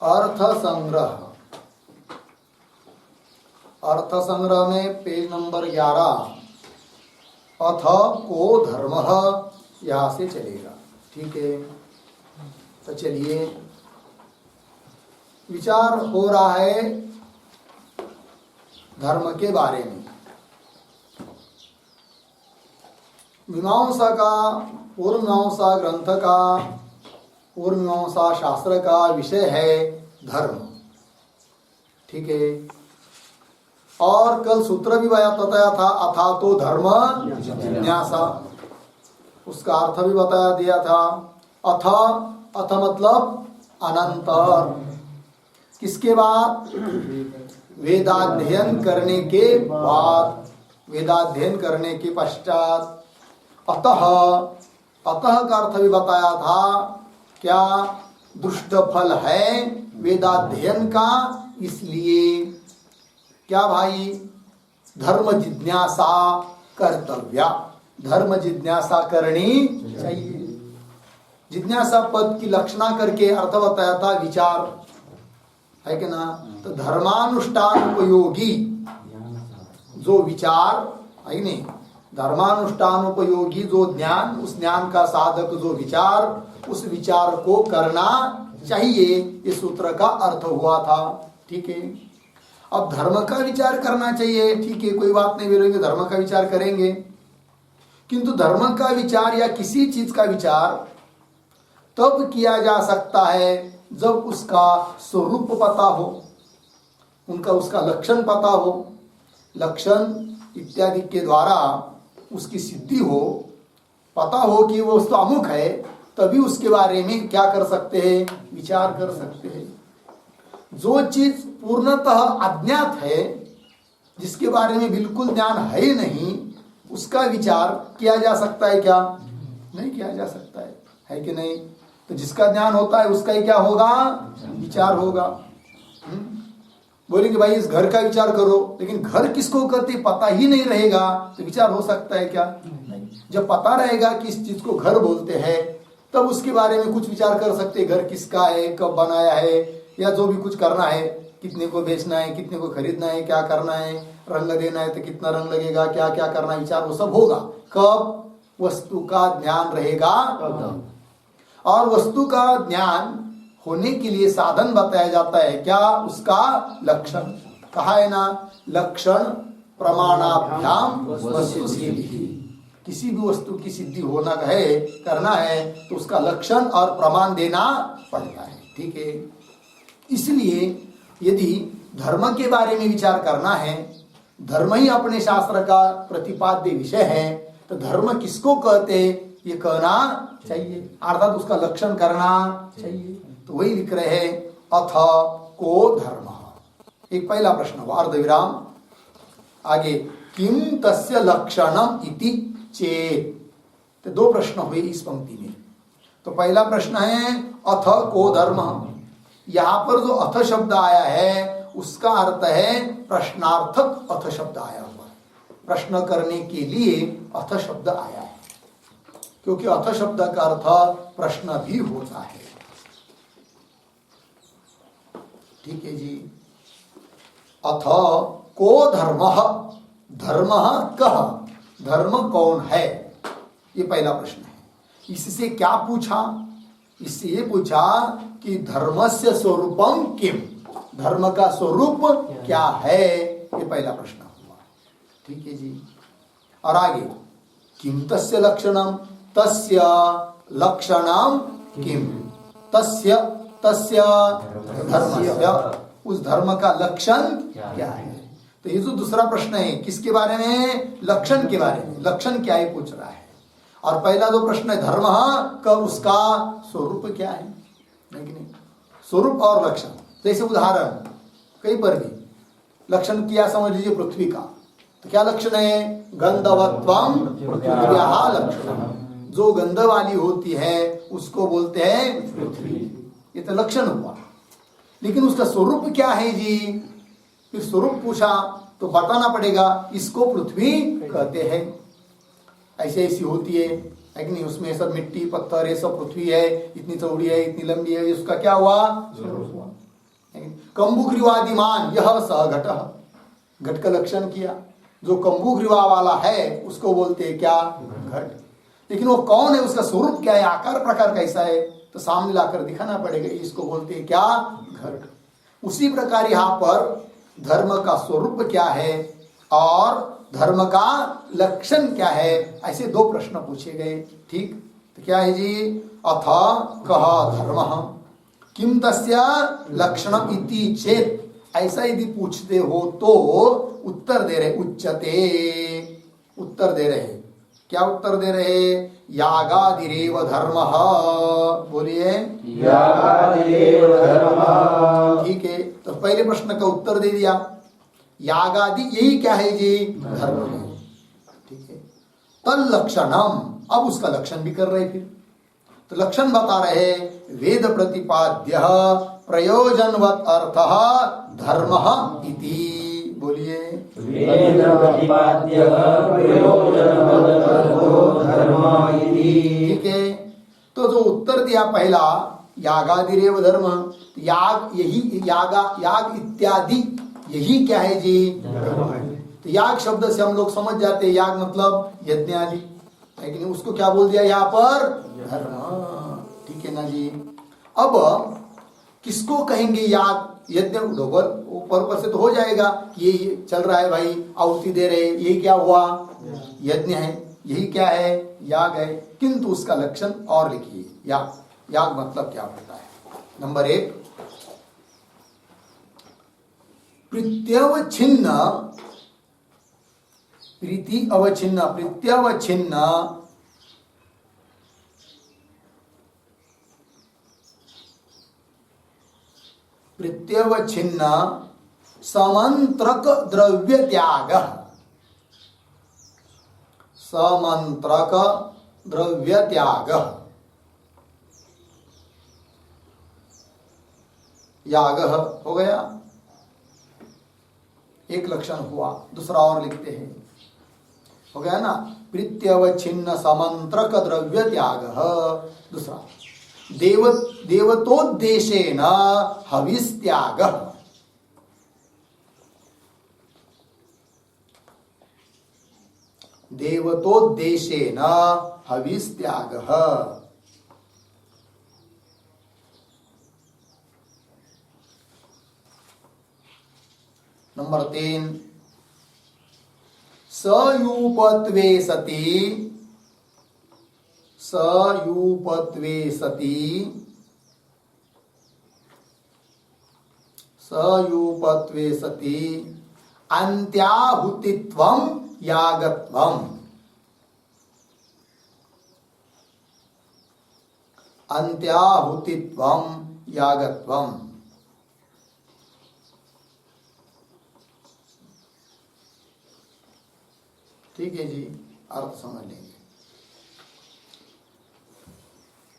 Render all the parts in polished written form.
अर्थ संग्रह। अर्थ संग्रह में पेज नंबर 11 अथ को धर्म यहां से चलेगा। ठीक है, तो चलिए, विचार हो रहा है धर्म के बारे में। मीमांसा का, पूर्व मीमांसा ग्रंथ का, पूर्व मीमांसा शास्त्र का विषय है धर्म। ठीक है, और कल सूत्र भी बताया था, अथा तो धर्म जिज्ञासा, उसका अर्थ भी बताया दिया था। अथ, अथ मतलब अनंतर, किसके बाद? वेदाध्ययन करने के बाद, वेदाध्ययन करने के पश्चात। अतः, अतः का अर्थ भी बताया था, क्या? दुष्ट फल है वेदाध्ययन का, इसलिए क्या भाई? धर्म जिज्ञासा कर्तव्या, धर्म जिज्ञासा करनी चाहिए। जिज्ञासा पद की लक्षणा करके अर्थ बताया था विचार, है कि ना? तो धर्मानुष्ठान उपयोगी जो विचार है नहीं, धर्मानुष्ठान उपयोगी जो ज्ञान, उस ज्ञान का साधक जो विचार, उस विचार को करना चाहिए, इस सूत्र का अर्थ हुआ था। ठीक है, अब धर्म का विचार करना चाहिए, ठीक है, कोई बात नहीं, बोलेंगे धर्म का विचार करेंगे, किंतु धर्म का विचार या किसी चीज का विचार तब किया जा सकता है जब उसका स्वरूप पता हो, उनका उसका लक्षण पता हो, लक्षण इत्यादि के द्वारा उसकी सिद्धि हो, पता हो कि वो वस्तु अमुक है, तभी उसके बारे में क्या कर सकते हैं? विचार कर सकते हैं। जो चीज पूर्णतः अज्ञात है, जिसके बारे में बिल्कुल ज्ञान है ही नहीं, उसका विचार किया जा सकता है क्या? नहीं किया जा सकता है कि नहीं? तो जिसका ज्ञान होता है उसका ही क्या होगा? विचार होगा। बोलेंगे भाई इस घर का विचार करो, लेकिन घर किसको कहते पता ही नहीं रहेगा, तो विचार हो सकता है क्या? नहीं। जब पता रहेगा कि इस चीज को घर बोलते हैं, तब उसके बारे में कुछ विचार कर सकते हैं, घर किसका है, कब बनाया है, या जो भी कुछ करना है, कितने को बेचना है, कितने को खरीदना है, क्या करना है, रंग देना है तो कितना रंग लगेगा, क्या क्या करना, विचार वो सब होगा कब? वस्तु का ज्ञान रहेगा। और वस्तु का ज्ञान होने के लिए साधन बताया जाता है, क्या? उसका लक्षण। कहा है ना, लक्षण प्रमाणाभ्याम वस्तु सिद्धि। किसी भी वस्तु की सिद्धि होना है, करना है, तो उसका लक्षण और प्रमाण देना पड़ता है। ठीक है, इसलिए यदि धर्म के बारे में विचार करना है, धर्म ही अपने शास्त्र का प्रतिपाद्य विषय है, तो धर्म किसको कहते हैं ये कहना चाहिए, अर्थात उसका लक्षण करना चाहिए। तो वही लिख रहे हैं, अथ को धर्म। एक पहला प्रश्न हुआ, अर्धविराम, आगे किम तस्य लक्षणम इति चेत। तो दो प्रश्न हुए इस पंक्ति में। तो पहला प्रश्न है अथ को धर्म। यहां पर जो अथ शब्द आया है उसका अर्थ है प्रश्नार्थक अथ शब्द आया हुआ है, प्रश्न करने के लिए अथ शब्द आया है, क्योंकि अथ शब्द का अर्थ प्रश्न भी होता है। ठीक है जी। अथ को धर्म, धर्म कह, धर्म कौन है, ये पहला प्रश्न है। इससे क्या पूछा? इससे ये पूछा कि धर्मस्य स्वरूपम किम, धर्म का स्वरूप क्या है, ये पहला प्रश्न हुआ। ठीक है जी। और आगे किम तस्य लक्षणम, तस्य लक्षणम किम, तस्य तस्य धर्मस्य, उस धर्म का लक्षण क्या है। तो ये जो दूसरा प्रश्न है किसके बारे में, लक्षण के बारे में, लक्षण क्या है पूछ रहा है। और पहला जो प्रश्न है धर्म का, उसका स्वरूप क्या है कि नहीं, स्वरूप और लक्षण। जैसे उदाहरण कहीं पर भी लक्षण किया समझ लीजिए पृथ्वी का, तो क्या लक्षण है, गंधवत्वम पृथ्व्याः लक्षण, जो गंध वाली होती है उसको बोलते हैं पृथ्वी, ये तो लक्षण हुआ। लेकिन उसका स्वरूप क्या है जी, फिर स्वरूप पूछा तो बताना पड़ेगा, इसको पृथ्वी कहते हैं, ऐसे ऐसी होती है कि नहीं, उसमें सब मिट्टी पत्थर ये सब पृथ्वी है, इतनी चौड़ी है इतनी लंबी है, उसका क्या हुआ, स्वरूप हुआ। कंबुग्रीवादिमान यह स घट, घट का लक्षण किया, जो कंबुग्रीवा वाला है उसको बोलते हैं क्या, घट। लेकिन वो कौन है, उसका स्वरूप क्या है, आकार प्रकार कैसा है, तो सामने लाकर दिखाना पड़ेगा, इसको बोलते हैं क्या, घट। उसी प्रकार यहाँ पर धर्म का स्वरूप क्या है और धर्म का लक्षण क्या है, ऐसे दो प्रश्न पूछे गए। ठीक, तो क्या है जी, अथ कह धर्म किम तस्य लक्षणम इति चेत, ऐसा यदि पूछते हो तो उत्तर दे रहे, उच्यते, उत्तर दे रहे, क्या उत्तर दे रहे, यागादिरेव धर्मः, बोलिए यागादिरेव धर्मः। ठीक है, तो पहले प्रश्न का उत्तर दे दिया, यागादि यही क्या है जी, धर्म है। ठीक है, तल लक्षणम, अब उसका लक्षण भी कर रहे, फिर तो लक्षण बता रहे, वेद प्रतिपाद्य प्रयोजनवत् अर्थः धर्मः इति, बोलिए वेद प्रतिपाद्य प्रयोजनवत् अर्थो धर्मः इति। ठीक है, तो जो उत्तर दिया पहला यागादिरेव धर्म, याग यही, याग इत्यादि यही क्या है जी, तो याग शब्द से हम लोग समझ जाते हैं, याग मतलब यज्ञ आदि, लेकिन उसको क्या बोल दिया यहाँ पर, धर्म। ठीक है ना जी। अब किसको कहेंगे याग, यज्ञ, ऊपर से तो हो जाएगा कि ये चल रहा है भाई, आहुति दे रहे, यही क्या हुआ, यज्ञ है, यही क्या है, याग है। किंतु उसका लक्षण और लिखिए, याग, याग मतलब क्या होता है। नंबर 1, प्रत्यवच्छिन्न, प्रीति अवच्छिन्न, प्रत्यवच्छिन्न प्रत्यवच्छिन्न समंत्रक द्रव्य त्याग, समंत्रक द्रव्य त्याग, याग हो गया, एक लक्षण हुआ। दूसरा और लिखते हैं, हो गया ना, प्रत्यवच्छिन्न समंत्रक द्रव्य त्याग। दूसरा, देवतोद्देशेन हविस् त्याग, देवतोद्देशेन हविस् त्याग। नंबर 3, सयूपत्वे सति, सयूपत्वे सति, सयूपत्वे सति अन्त्याहुतित्वं यागत्वम्, अन्त्याहुतित्वं यागत्वम्। ठीक है जी, अर्थ समझ लेंगे।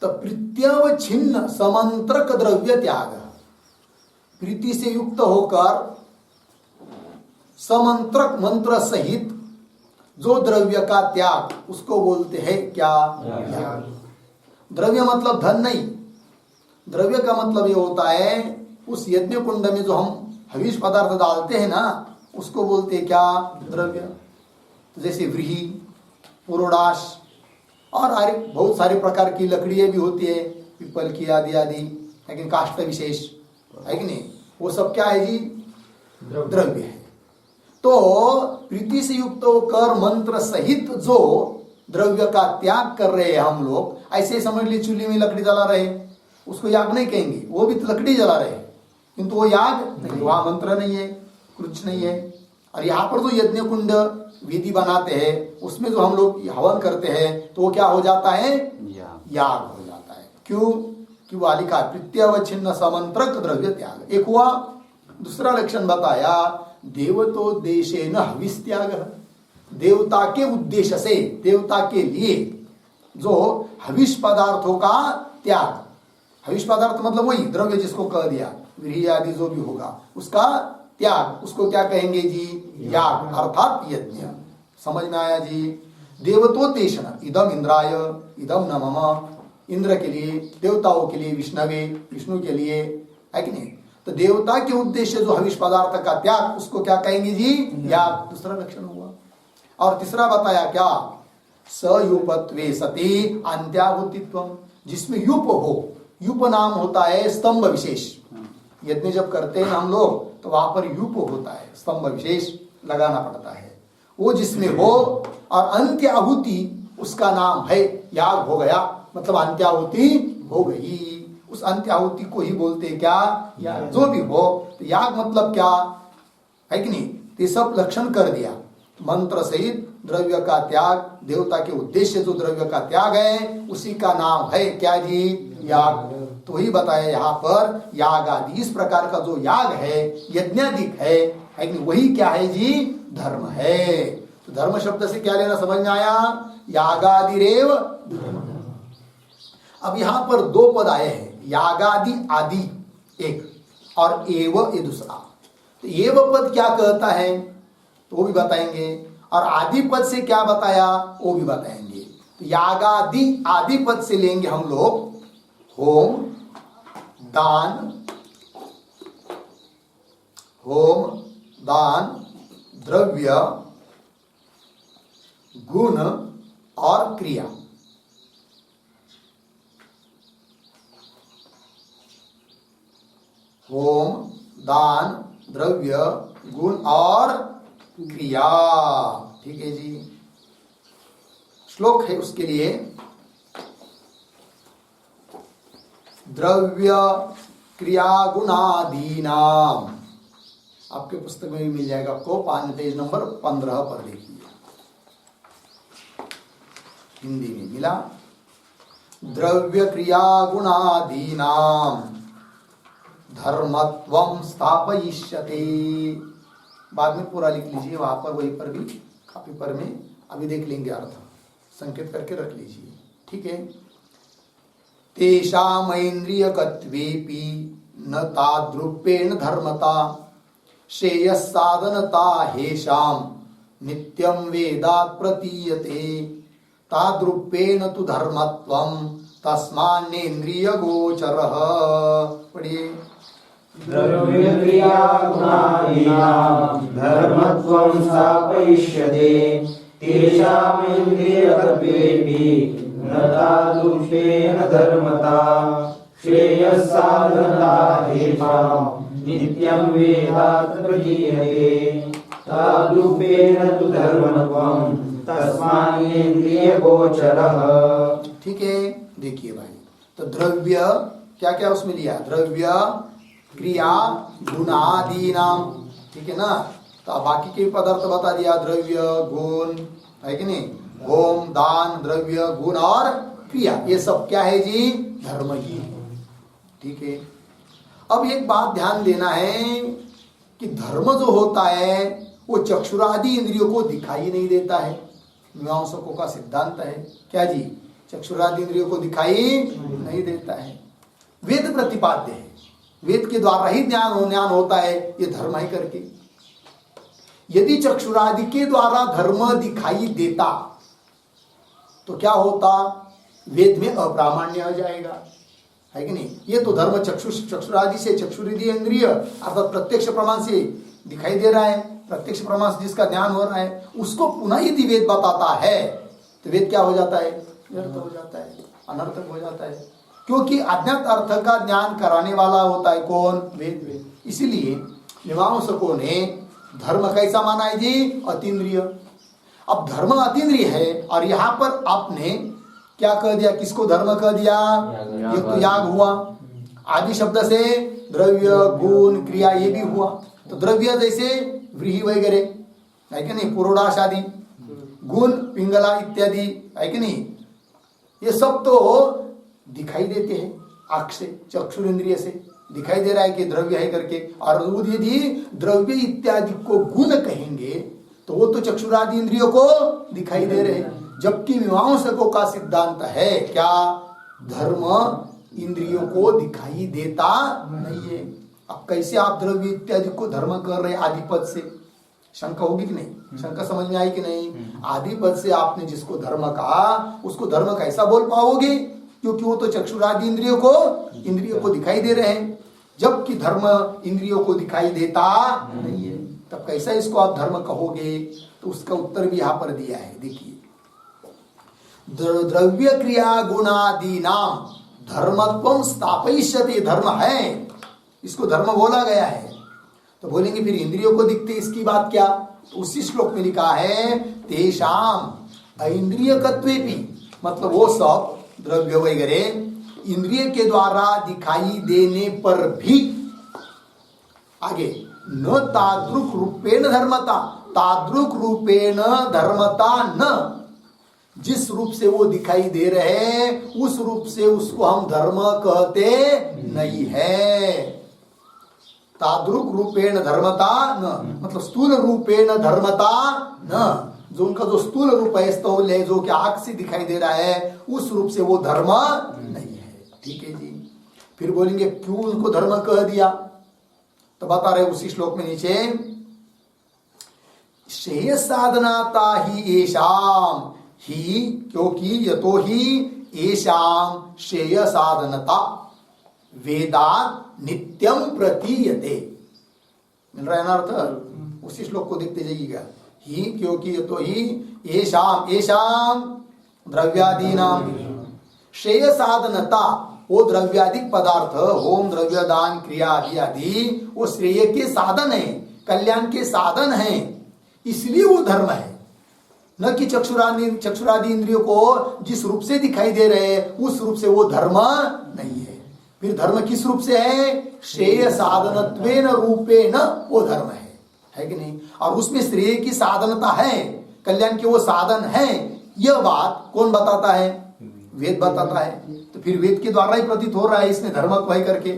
तो प्रत्यवच्छिन्न समंत्रक द्रव्य त्याग, प्रीति से युक्त होकर समंत्रक मंत्र सहित जो द्रव्य का त्याग, उसको बोलते हैं क्या, याग। द्रव्य मतलब धन नहीं, द्रव्य का मतलब ये होता है उस यज्ञ कुंड में जो हम हविष पदार्थ डालते हैं ना, उसको बोलते हैं क्या, द्रव्य। जैसे व्रीहि, पुरोडाश और बहुत सारे प्रकार की लकड़ियां भी होती है, पीपल की आदि आदि, लेकिन काष्ठ विशेष है कि नहीं, वो सब क्या है जी, द्रव्य है। तो प्रीति से युक्त होकर मंत्र सहित जो द्रव्य का त्याग कर रहे हैं हम लोग, ऐसे समझ लीजिए चूल्हे में लकड़ी जला रहे, उसको याग नहीं कहेंगे, वो भी तो लकड़ी जला रहे हैं किंतु वो याग नहीं, वहां मंत्र नहीं है, कुछ नहीं है। और यहाँ पर जो यज्ञ कुंड विधि बनाते हैं उसमें जो हम लोग हवन करते हैं तो वो क्या हो जाता है, याग हो जाता है। क्यों कि वो लिखा प्रत्यवच्छिन्न समंत्रक द्रव्य त्याग एक हुआ। दूसरा लक्षण बताया देवतोद्देशेन हविष त्याग, देवता के उद्देश्य से, देवता के लिए जो हविष पदार्थों का त्याग, हविष पदार्थ मतलब वही द्रव्य जिसको कह दिया व्रीहि आदि जो भी होगा उसका त्याग, उसको क्या कहेंगे जी, याग अर्थात यज्ञ। समझ में आया जी। देवतोद्देशन इदम इंद्राय इदम न मम, इंद्र के लिए, देवताओं के लिए विष्णवे, विष्णु के लिए, है कि नहीं। तो देवता के उद्देश्य जो हविष पदार्थ का त्याग उसको क्या कहेंगे जी, याग। दूसरा लक्षण हुआ। और तीसरा बताया क्या, सयुपत्वे सती अंत्याहुतित्वम, जिसमें युप हो, युप नाम होता है स्तंभ विशेष। यज्ञ जब करते हैं हम लोग तो वहां पर युप होता है, स्तंभ विशेष लगाना पड़ता है, वो जिसमें हो। और अंत्य आहुति उसका नाम है याग हो गया, मतलब अंत्य आहुति हो गई, उस अंत्य आहुति को ही बोलते क्या, याग। जो भी हो तो याग मतलब क्या है कि नहीं, ये सब लक्षण कर दिया। मंत्र सहित द्रव्य का त्याग, देवता के उद्देश्य जो द्रव्य का त्याग है उसी का नाम है क्या जी, याग। तो वही बताया यहाँ पर याग आदि, इस प्रकार का जो याग है यज्ञाधिक है कि नहीं, वही क्या है जी, धर्म है। तो धर्म शब्द से क्या लेना समझ में आया, यागादिरेव धर्म। अब यहाँ पर दो पद आए हैं, यागादि आदि एक और एव ये दूसरा। तो एव पद क्या कहता है तो वो भी बताएंगे, और आदि पद से क्या बताया वो भी बताएंगे। तो यागादि आदि पद से लेंगे हम लोग होम दान द्रव्य गुण और क्रिया। होम दान द्रव्य गुण और क्रिया, ठीक है जी। श्लोक है उसके लिए, द्रव्य क्रिया गुणादीनाम, आपके पुस्तक में भी मिल जाएगा आपको, पेज नंबर 15 पर देखिए, हिंदी में मिला। द्रव्य क्रिया गुणादीनाम धर्मत्वं स्थापयिष्यते। बाद में पूरा लिख लीजिए वहां पर, वहीं पर भी कापी पर में अभी देख लेंगे, अर्थ संकेत करके रख लीजिए, ठीक है। तेषामैन्द्रियकत्वेपि न ताद्रूपेण धर्मता श्रेयस्साधनता हेषां नित्यं वेदात् प्रतीयते ताद्रूपेण तु धर्मत्वं तस्मान्नेन्द्रियगोचरः। पढ़िए। द्रव्य क्रिया गुणादीनां धर्मत्वं स्थापयिष्यते तेषामिन्द्रियकत्वेपि न तादृशेन धर्मता श्रेयस्साधनता हेषां नित्यं वेदात् प्रतीयते तादृशेन तु धर्मत्वं तस्मान्नेन्द्रियगोचरः। ठीक है, देखिए भाई, तो द्रव्य क्या क्या उसमें लिया, द्रव्य क्रिया गुणादीनाम, ठीक है ना। तो बाकी के पदार्थ बता दिया, द्रव्य गुण, है कि नहीं, होम दान द्रव्य गुण और क्रिया, ये सब क्या है जी, धर्म ही है, ठीक है। अब एक बात ध्यान देना है कि धर्म जो होता है वो चक्षुरादि इंद्रियों को दिखाई नहीं देता है। मीमांसकों का सिद्धांत है क्या जी, चक्षुरादि इंद्रियों को दिखाई नहीं देता है, वेद प्रतिपाद्य है, वेद के द्वारा ही ज्ञान होता है ये धर्म है करके। यदि चक्षुरादि के द्वारा धर्म दिखाई देता तो क्या होता, वेद में अप्रामाण्य आ जाएगा, है कि नहीं। ये तो धर्म चक्षुरादि से, चक्षुरिदि इंद्रिय अर्थात प्रत्यक्ष प्रमाण से दिखाई दे रहा है, प्रत्यक्ष प्रमाण से जिसका ज्ञान हो रहा है उसको पुनः यदि वेद बताता है तो वेद क्या हो जाता है, व्यर्थ हो जाता है, अनर्थक हो जाता है, क्योंकि अज्ञात अर्थ का ज्ञान कराने वाला होता है कौन, वेद। इसीलिए मीमांसकों ने धर्म कैसा माना है जी, अतीन्द्रिय। अब धर्म अतीन्द्रिय है और यहाँ पर आपने क्या कह दिया, किसको धर्म कह दिया, ये तो याग हुआ, आदि शब्द से द्रव्य, गुण, क्रिया ये भी हुआ। तो द्रव्य जैसे व्रीहि वगैरह है कि नहीं, पुरोडाश आदि, गुण पिंगला इत्यादि है कि नहीं, ये सब तो दिखाई देते हैं आंख से, चक्षुर इंद्रिय से दिखाई दे रहा है कि द्रव्य है करके। और यदि द्रव्य इत्यादि को गुण कहेंगे तो वो तो चक्षुरादि इंद्रियों को दिखाई दे रहे हैं। जबकि मीमांसकों का सिद्धांत है क्या, धर्म इंद्रियों को दिखाई देता नहीं है। अब कैसे आप द्रव्य इत्यादि को धर्म कर रहे आदिपद से, शंका होगी कि नहीं, शंका समझ में आई कि नहीं। आदिपद से आपने जिसको धर्म कहा उसको धर्म कैसा बोल पाओगे, क्योंकि वो तो चक्षुरादि इंद्रियों को दिखाई दे रहे हैं, जबकि धर्म इंद्रियों को दिखाई देता नहीं है। तब कैसा इसको आप धर्म कहोगे। तो उसका उत्तर भी यहां पर दिया है, देखिए, द्रव्य क्रिया गुणादि नाम धर्मत्वं स्थापयिष्यति, धर्म है, इसको धर्म बोला गया है। तो बोलेंगे फिर इंद्रियों को दिखते इसकी बात क्या। तो उसी श्लोक में लिखा है तेषाम ऐन्द्रियकत्वेपि, मतलब वो सब द्रव्य वगैरह इंद्रिय के द्वारा दिखाई देने पर भी, आगे, न तादृक रूपेण धर्मता, तादृक रूपेण धर्मता न, जिस रूप से वो दिखाई दे रहे हैं उस रूप से उसको हम धर्म कहते नहीं है। तादृक रूपेण धर्मता न, मतलब स्थूल रूपेण धर्मता न, जो उनका जो स्थूल रूप है, स्थूल है, जो कि आंख से दिखाई दे रहा है, उस रूप से वो धर्म नहीं है। ठीक है जी। फिर बोलेंगे क्यों उनको धर्म कह दिया, तो बता रहे उसी श्लोक में नीचे, श्रेय साधनाता ही येषाम, ही क्योंकि यतो ही येषाम श्रेय साधनता वेदात नित्यम प्रतीयते। मिल रहा है ना अर्थ, उसी श्लोक को देखते जाइएगा। ही क्योंकि यतो ही येषाम द्रव्यादीनाम श्रेय साधनता, वो द्रव्यादिक पदार्थ, होम, द्रव्य, दान, क्रिया आदि आदि वो श्रेय के साधन है, कल्याण के साधन है, इसलिए वो धर्म है। न कि चक्षुरादि इंद्रियों को जिस रूप से दिखाई दे रहे हैं उस रूप से वो धर्म नहीं है। फिर धर्म किस रूप से है, श्रेय साधनत्वेन रूपेण वो धर्म है कि नहीं। और उसमें श्रेय की साधनता है, कल्याण के वो साधन है, यह बात कौन बताता है, वेद बताता है। तो फिर वेद के द्वारा ही प्रतीत हो रहा है इसमें धर्मत्व है करके,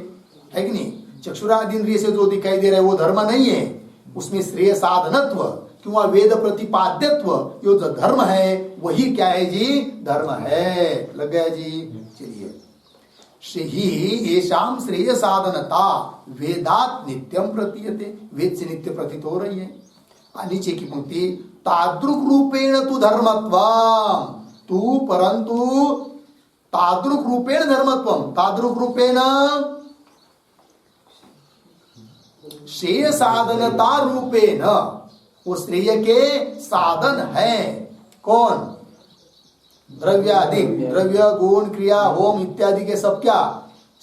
है कि नहीं। चक्षुरादि इंद्रिय से जो दिखाई दे रहा है वो धर्म नहीं है, उसमें श्रेय साधनत्व क्यों वेद प्रतिपाद्यत्व, जो धर्म है वही क्या है जी, धर्म है। लग गया जी। चलिए, येषाम श्रेय साधनता वेदात नित्यम प्रतीयते, वेद से नित्य प्रतीत हो रही है। नीचे की पंक्ति, तादृक रूपेण तु धर्मत्वम, तू परंतु तादृक रूपेण धर्मत्वम, तादृक रूपेण श्रेय साधनता रूपेण, वो श्रेय के साधन है। कौन, द्रव्यादि, द्रव्य, गुण, क्रिया, होम इत्यादि के सब क्या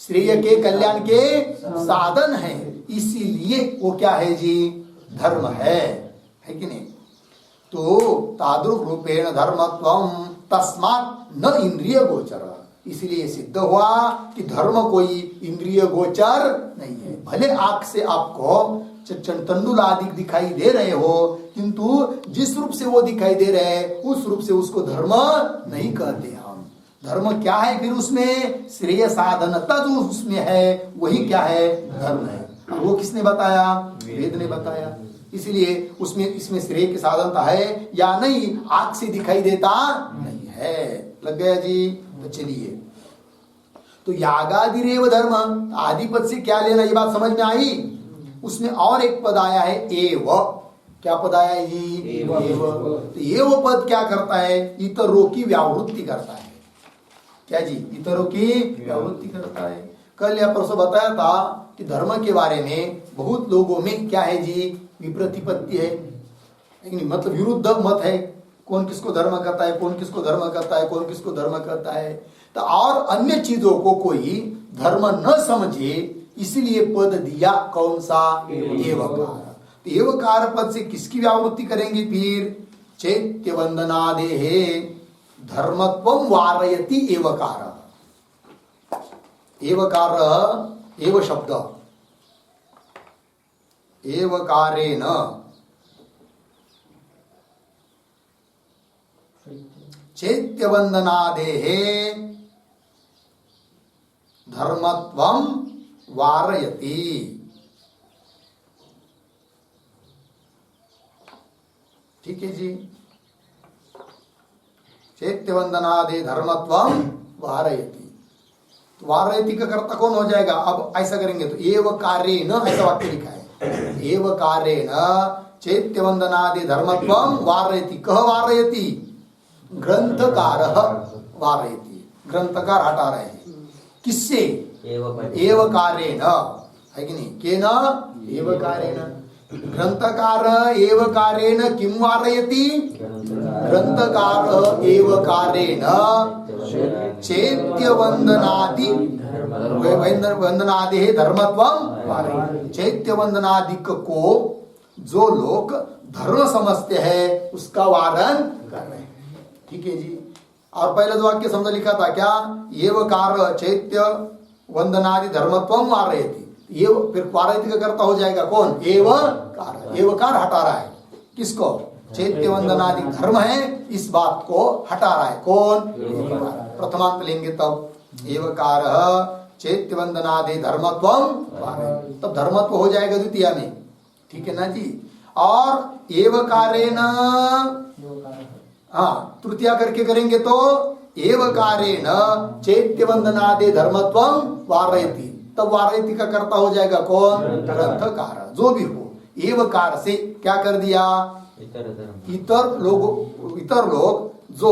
श्रेय के कल्याण के साधन है, इसीलिए वो क्या है जी, धर्म है कि नहीं। तो तादृक रूपेण धर्मत्वम तस्मात् न इंद्रिय गोचर, इसलिए सिद्ध हुआ कि धर्म कोई इंद्रिय गोचर नहीं है। भले आंख से आपको तंडुल आदि दिखाई दे रहे हो, किंतु जिस रूप से वो दिखाई दे रहे हैं उस रूप से उसको धर्म नहीं कहते हम। धर्म क्या है फिर उसमें, श्रेय साधनता जो उसमें है वही क्या है, धर्म है। और वो किसने बताया, वेद ने बताया। इसलिए उसमें इसमें श्रेय की साधनता है या नहीं, आंख से दिखाई देता नहीं है। लग गया जी। तो चलिए, तो यागादिरेव धर्म, आदिपद से क्या लेना, ये बात समझ में आई। उसमें और एक पद आया है एव, क्या पद आया है जी, एव। तो एव पद क्या करता है, इतरों की व्यावृत्ति करता है। क्या जी, इतरों की व्यावृत्ति करता है। कल या परसों बताया था कि धर्म के बारे में बहुत लोगों में क्या है जी, विप्रतिपत्ति है, मतलब विरुद्ध मत है। कौन किसको धर्म करता है, कौन किसको धर्म करता है, कौन किसको धर्म करता है। तो और अन्य चीजों को कोई धर्म न समझे, इसलिए पद दिया कौन सा, एवकार। तो एवकार पद से किसकी व्यावृत्ति करेंगे फिर, चैत्य वंदनादेहे धर्मत्वम वारयति एवकार। एवकार एव शब्द एवकारेण चैत्यवंदनादेः धर्मत्वं वारयति। ठीक है जी, चैत्यवंदनादि धर्मत्वं वारयति। तो वारयति का कर्ता कौन हो जाएगा? अब ऐसा करेंगे तो एव कार्येण, ऐसा वाक्य लिखा है, एव कार्येण चैत्यवंदनादि धर्मत्वं वारयति। कह वारयति? ग्रंथकारः वारयति। ग्रंथकार हटा रहे हैं। किससे? एव कार्येण, है कि नहीं? केन? एव कार्येण। ग्रंथकार एव कार्येण किं वारयति? ग्रंथकार एव कार्येण चैत्यवंदनादि वंदनादि धर्मत्वं वारयति। चैत्यवंदनादिक को जो लोग धर्म समझते हैं उसका वारण कर रहे हैं। ठीक है जी। और पहले जो वाक्य समझ लिखा था क्या? एवकार चैत्य वंदनादि धर्मत्वं वारयति। ये फिर वारयति का कर्ता हो जाएगा कौन? एवकार। एवकार हटा रहा है किसको? चैत्य वंदनादि धर्म है इस बात को हटा रहा है कौन? प्रथमांत लेंगे तब एवकार चैत्य वंदनादि धर्मत्वं वारयति, तब धर्मत्व हो जाएगा द्वितीय में। ठीक है ना जी। और एवकारेण, हाँ तृतीया करके करेंगे तो एवकारेण चैत्यवंदनादि धर्मत्वं वारयति, तब वारयति का कर्ता हो जाएगा कौन? ग्रंथकार। जो भी हो एवकार से क्या कर दिया? इतर लोग जो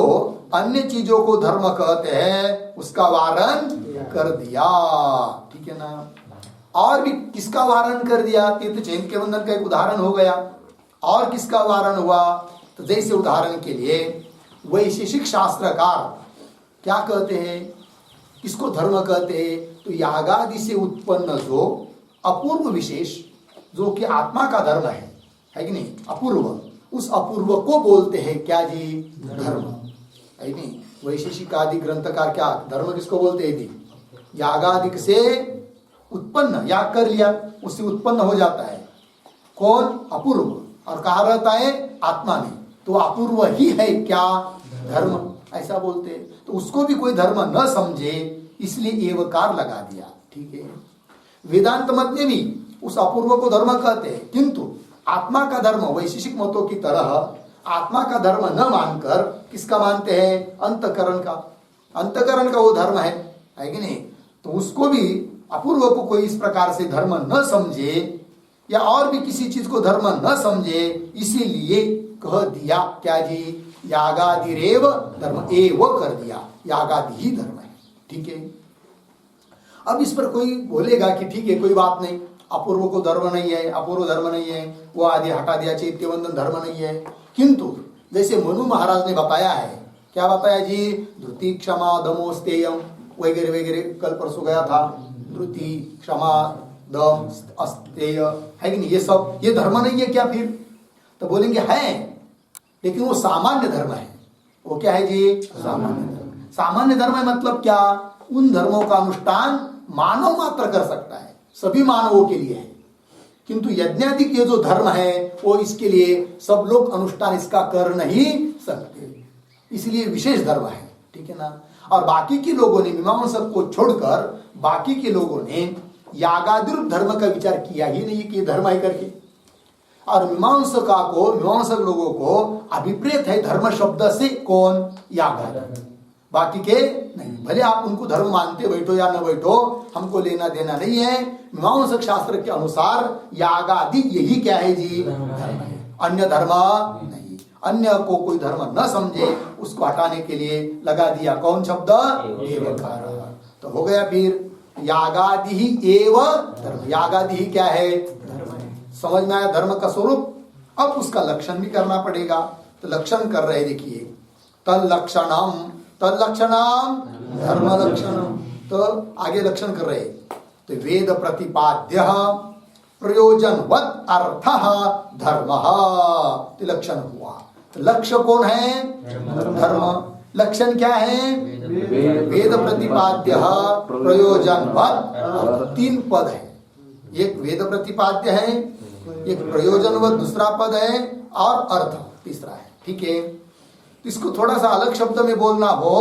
अन्य चीजों को धर्म कहते हैं उसका वारण कर दिया। ठीक है ना। और भी किसका वारण कर दिया? तीर्थ चैन के बंधन का एक उदाहरण हो गया। और किसका वारण हुआ? तो जैसे उदाहरण के लिए वैशेषिक शास्त्रकार क्या कहते हैं? किसको धर्म कहते हैं? तो यागादि से उत्पन्न जो अपूर्व विशेष जो कि आत्मा का धर्म है कि नहीं? अपूर्व, उस अपूर्व को बोलते हैं क्या जी? धर्म, है नहीं? वैशेषिक आदि ग्रंथकार क्या धर्म किसको बोलते हैं जी? यागादि से उत्पन्न, याग कर लिया उससे उत्पन्न हो जाता है कौन? अपूर्व। और कहा रहता है आत्मा में, तो अपूर्व ही है क्या? धर्म, ऐसा बोलते हैं। तो उसको भी कोई धर्म न समझे इसलिए एवकार लगा दिया। ठीक है। वेदांत मत में भी उस अपूर्व को धर्म कहते हैं, किंतु आत्मा का धर्म वैशेषिक मतों की तरह आत्मा का धर्म न मानकर किसका मानते हैं? अंतकरण का। अंतकरण का वो धर्म है कि नहीं? तो उसको भी अपूर्व को कोई इस प्रकार से धर्म न समझे या और भी किसी चीज को धर्म न समझे, इसीलिए कह दिया क्या जी? यागादिरेव धर्म, एव कर दिया, यागादि ही धर्म है। ठीक है। अब इस पर कोई बोलेगा कि ठीक है कोई बात नहीं, अपूर्व को धर्म नहीं है, अपूर्व धर्म नहीं है, वो आदि हटा दिया, चैत्यवंदन धर्म नहीं है। किंतु जैसे मनु महाराज ने बताया है, क्या बताया जी? धृति क्षमा दमोस्तेयम वगैरह वगैरह, कल परसों गया था। धृति क्षमा दम अस्तेय, है कि नहीं? ये सब ये धर्म नहीं है क्या? फिर तो बोलेंगे है, लेकिन वो सामान्य धर्म है। वो क्या है जी? सामान्य धर्म। सामान्य धर्म मतलब क्या? उन धर्मों का अनुष्ठान मानव मात्र कर सकता है, सभी मानवों के लिए है। किंतु यज्ञादि के जो धर्म है वो इसके लिए सब लोग अनुष्ठान इसका कर नहीं सकते, इसलिए विशेष धर्म है। ठीक है ना। और बाकी के लोगों ने, मीमांसक को छोड़कर बाकी के लोगों ने यागादि धर्म का विचार किया ही नहीं कि धर्म है करके। और मीमांसक लोगों को अभिप्रेत है धर्म शब्द से कौन? यागादि, बाकी के नहीं। भले आप उनको धर्म मानते बैठो या न बैठो, हमको लेना देना नहीं है। मीमांसक शास्त्र के अनुसार यागादि यही क्या है जी? धर्म है, अन्य धर्म नहीं। अन्य को कोई धर्म न समझे उसको हटाने के लिए लगा दिया कौन शब्द? एवकार। तो हो गया फिर यागादि ही एव धर्म। यागादि ही क्या है? धर्म है। समझ में आया धर्म का स्वरूप। अब उसका लक्षण भी करना पड़ेगा। तो लक्षण कर रहे देखिए, तल्लक्षणम, तल्लक्षणम धर्म लक्षणम। तो आगे लक्षण कर रहे, तो वेद प्रतिपाद्य प्रयोजनवत् अर्थ धर्म, तो लक्षण हुआ। तो लक्ष्य कौन है? धर्म। लक्षण क्या है? वेद प्रतिपाद्य प्रयोजनवत। तीन पद है, एक वेद प्रतिपाद्य है, एक प्रयोजनवत दूसरा पद है, और अर्थ तीसरा है। ठीक है, इसको थोड़ा सा अलग शब्द में बोलना हो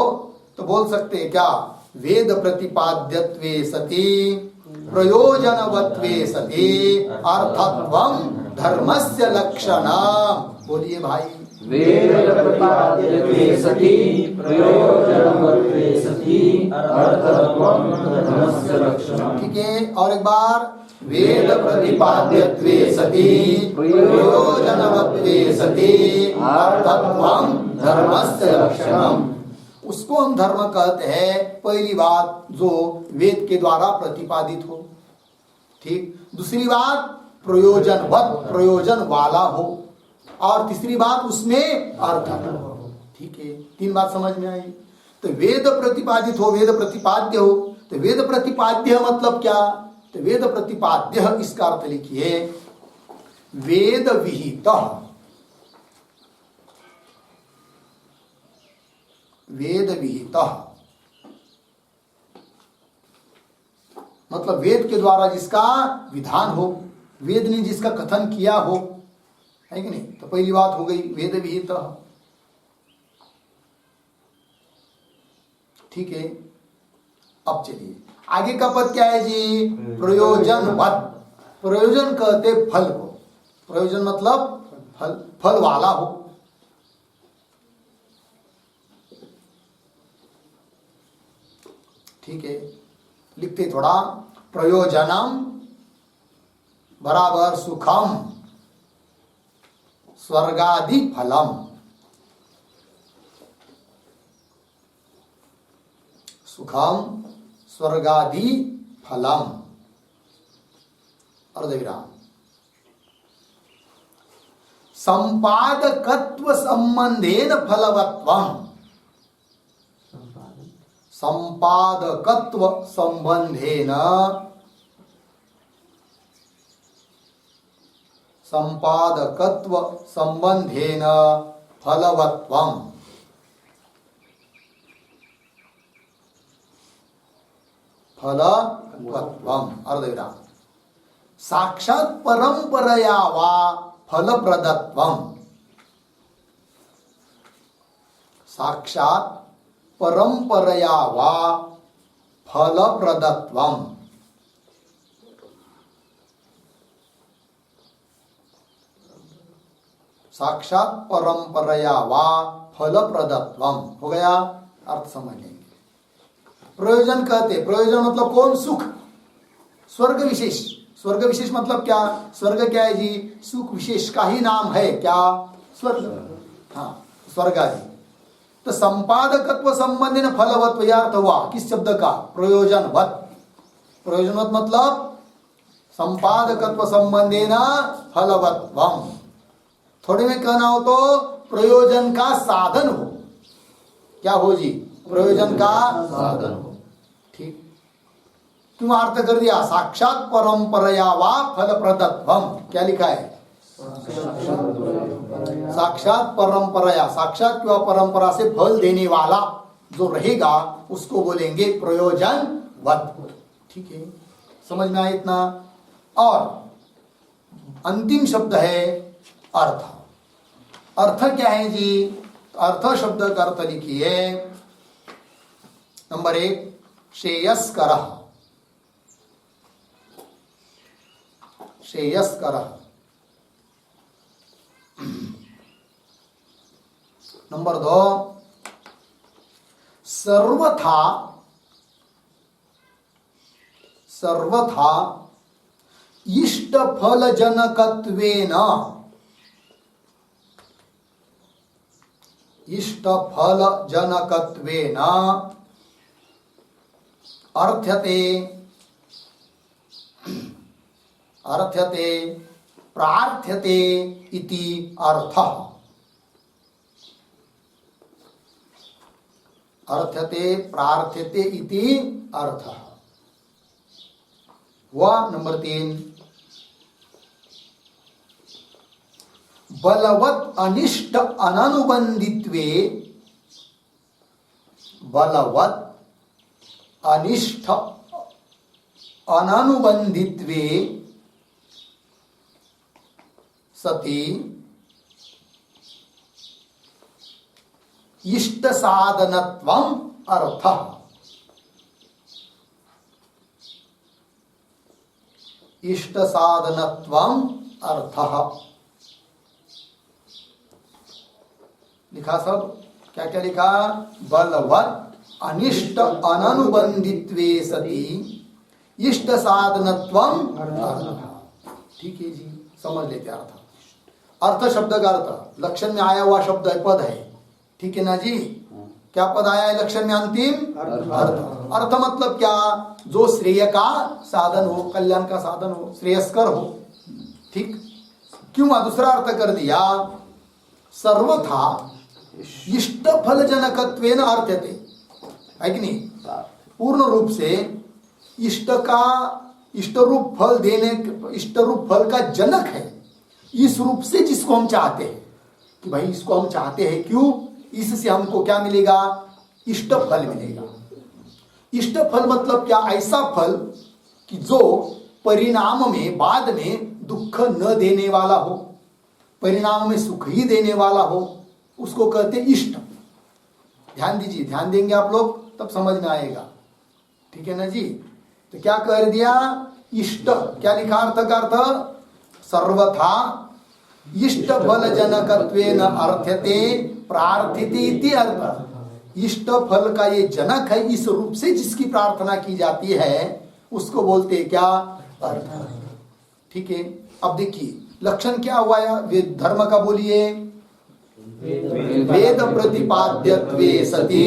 तो बोल सकते हैं क्या? वेद प्रतिपाद्यत्वे सति प्रयोजनवत्वे सति अर्थत्वं धर्मस्य लक्षणम्। बोलिए भाई। वेद प्रतिपाद्यत्वे सति प्रयोजनवत्वे सति अर्थत्वं धर्मस्य लक्षणम्। ठीक है, और एक बार, वेद प्रतिपाद्यत्वे सति प्रयोजनवत्वे सति अर्थत्वं धर्मस्य लक्षणम्। उसको हम धर्म कहते हैं पहली बात जो वेद के द्वारा प्रतिपादित हो। ठीक, दूसरी बात प्रयोजनवत, प्रयोजन वाला हो, और तीसरी बात उसमें अर्थ हो। ठीक है, तीन बात समझ में आई। तो वेद प्रतिपादित हो, वेद प्रतिपाद्य हो। तो वेद प्रतिपाद्य मतलब क्या? तो वेद प्रतिपाद्य इसका अर्थ लिखिए वेद विहित। वेद विहित मतलब वेद के द्वारा जिसका विधान हो, वेद ने जिसका कथन किया हो, है कि नहीं? तो पहली बात हो गई वेद विहित। ठीक है, अब चलिए आगे का पद क्या है जी? प्रयोजनवत। प्रयोजन कहते फल को, प्रयोजन मतलब फल, फल वाला हो। ठीक है, लिखते थोड़ा, प्रयोजनम बराबर सुखम स्वर्गादि फलम। सुखम स्वर्गादि फलम, अर्धविराम। संपादकत्व संबंधेन फलवत्वम्। संपादकत्व संबंधेन, संपादकत्व संबंधेन फलवत्वम्। फलवत्वम्, अर्धविराम। साक्षात् परंपरया वा फलप्रदत्वम्। साक्षात् परंपरया वा फलप्रदत्वम्। साक्षात् परंपरया वा फलप्रदत्वम् हो गया। अर्थ समझ लेंगे। प्रयोजन कहते, प्रयोजन मतलब कौन? सुख, स्वर्ग विशेष। स्वर्ग विशेष मतलब क्या? स्वर्ग क्या है जी? सुख विशेष का ही नाम है क्या? स्वर्ग। हाँ, स्वर्ग आदि। तो संपादकत्व संबंधी फलवत्व यह अर्थ हुआ किस शब्द का? प्रयोजनवत। प्रयोजनवत मतलब संपादकत्व संबंधी फलवत्वम्। थोड़े में कहना हो तो प्रयोजन का साधन हो। क्या हो जी? प्रयोजन का साधन हो। ठीक, क्यों अर्थ कर दिया? साक्षात परंपरया वा फलप्रदत्वम्। क्या लिखा है? साक्षात परंपरया, साक्षात किंवा परंपरा से फल देने वाला जो रहेगा उसको बोलेंगे प्रयोजनवत। ठीक है, समझ में आया इतना? और अंतिम शब्द है अर्थ। अर्थ क्या है जी? अर्थ शब्द का अर्थ लिखिए। नंबर 1 श्रेयस्करः। श्रेयस्करः। नंबर 2 सर्वथा, सर्वथा इष्ट फल जनकत्वेन, इष्ट फल जनकत्वेन अर्थ्यते, अर्थ्यते प्रार्थ्यते इति अर्थः। अर्थ्यते प्रार्थ्यते इति अर्थः। वह नंबर 3 बलवत् अनिष्ट अननुबंधित्वे, बलवत् अनिष्ठ अननुबंधित्वे सति इष्ट साधनत्वम अर्थः। इष्ट साधनत्वम अर्थः लिखा सब। क्या क्या लिखा? बलवत् अनिष्ट अननुबंधित्वे सति इष्ट साधनत्वम अर्थः। ठीक है जी, समझ लेते अर्थ। अर्थ शब्द का अर्थ लक्षण में आया हुआ शब्द है, पद है। ठीक है ना जी? क्या पद आया है लक्षण में? अंतिम अर्थ। अर्थ मतलब क्या? जो श्रेय का साधन हो, कल्याण का साधन हो, श्रेयस्कर हो। ठीक, क्यों दूसरा अर्थ कर दिया? सर्वथा इष्ट फल जनकत्वेन अर्थ्यते, है कि नहीं? पूर्ण रूप से इष्ट का, इष्ट रूप फल देने, इष्ट रूप फल का जनक है। इस रूप से जिसको हम चाहते हैं कि भाई इसको हम चाहते हैं, क्यों? इससे हमको क्या मिलेगा? इष्ट फल मिलेगा। इष्ट फल मतलब क्या? ऐसा फल कि जो परिणाम में, बाद में दुख न देने वाला हो, परिणाम में सुख ही देने वाला हो, उसको कहते इष्ट। ध्यान दीजिए, ध्यान देंगे आप लोग तब समझ में आएगा। ठीक है ना जी? तो क्या कर दिया? इष्ट। क्या लिखा अर्थ का अर्थ? सर्वथा इष्ट फल जनकत्वेन अर्थ्यते प्रार्थिते इति अर्थ। इष्ट फल का ये जनक है, इस रूप से जिसकी प्रार्थना की जाती है उसको बोलते हैं क्या? अर्थ। ठीक है, अब देखिए लक्षण क्या हुआ है धर्म का? बोलिए। वेद प्रतिपाद्यत्वे सति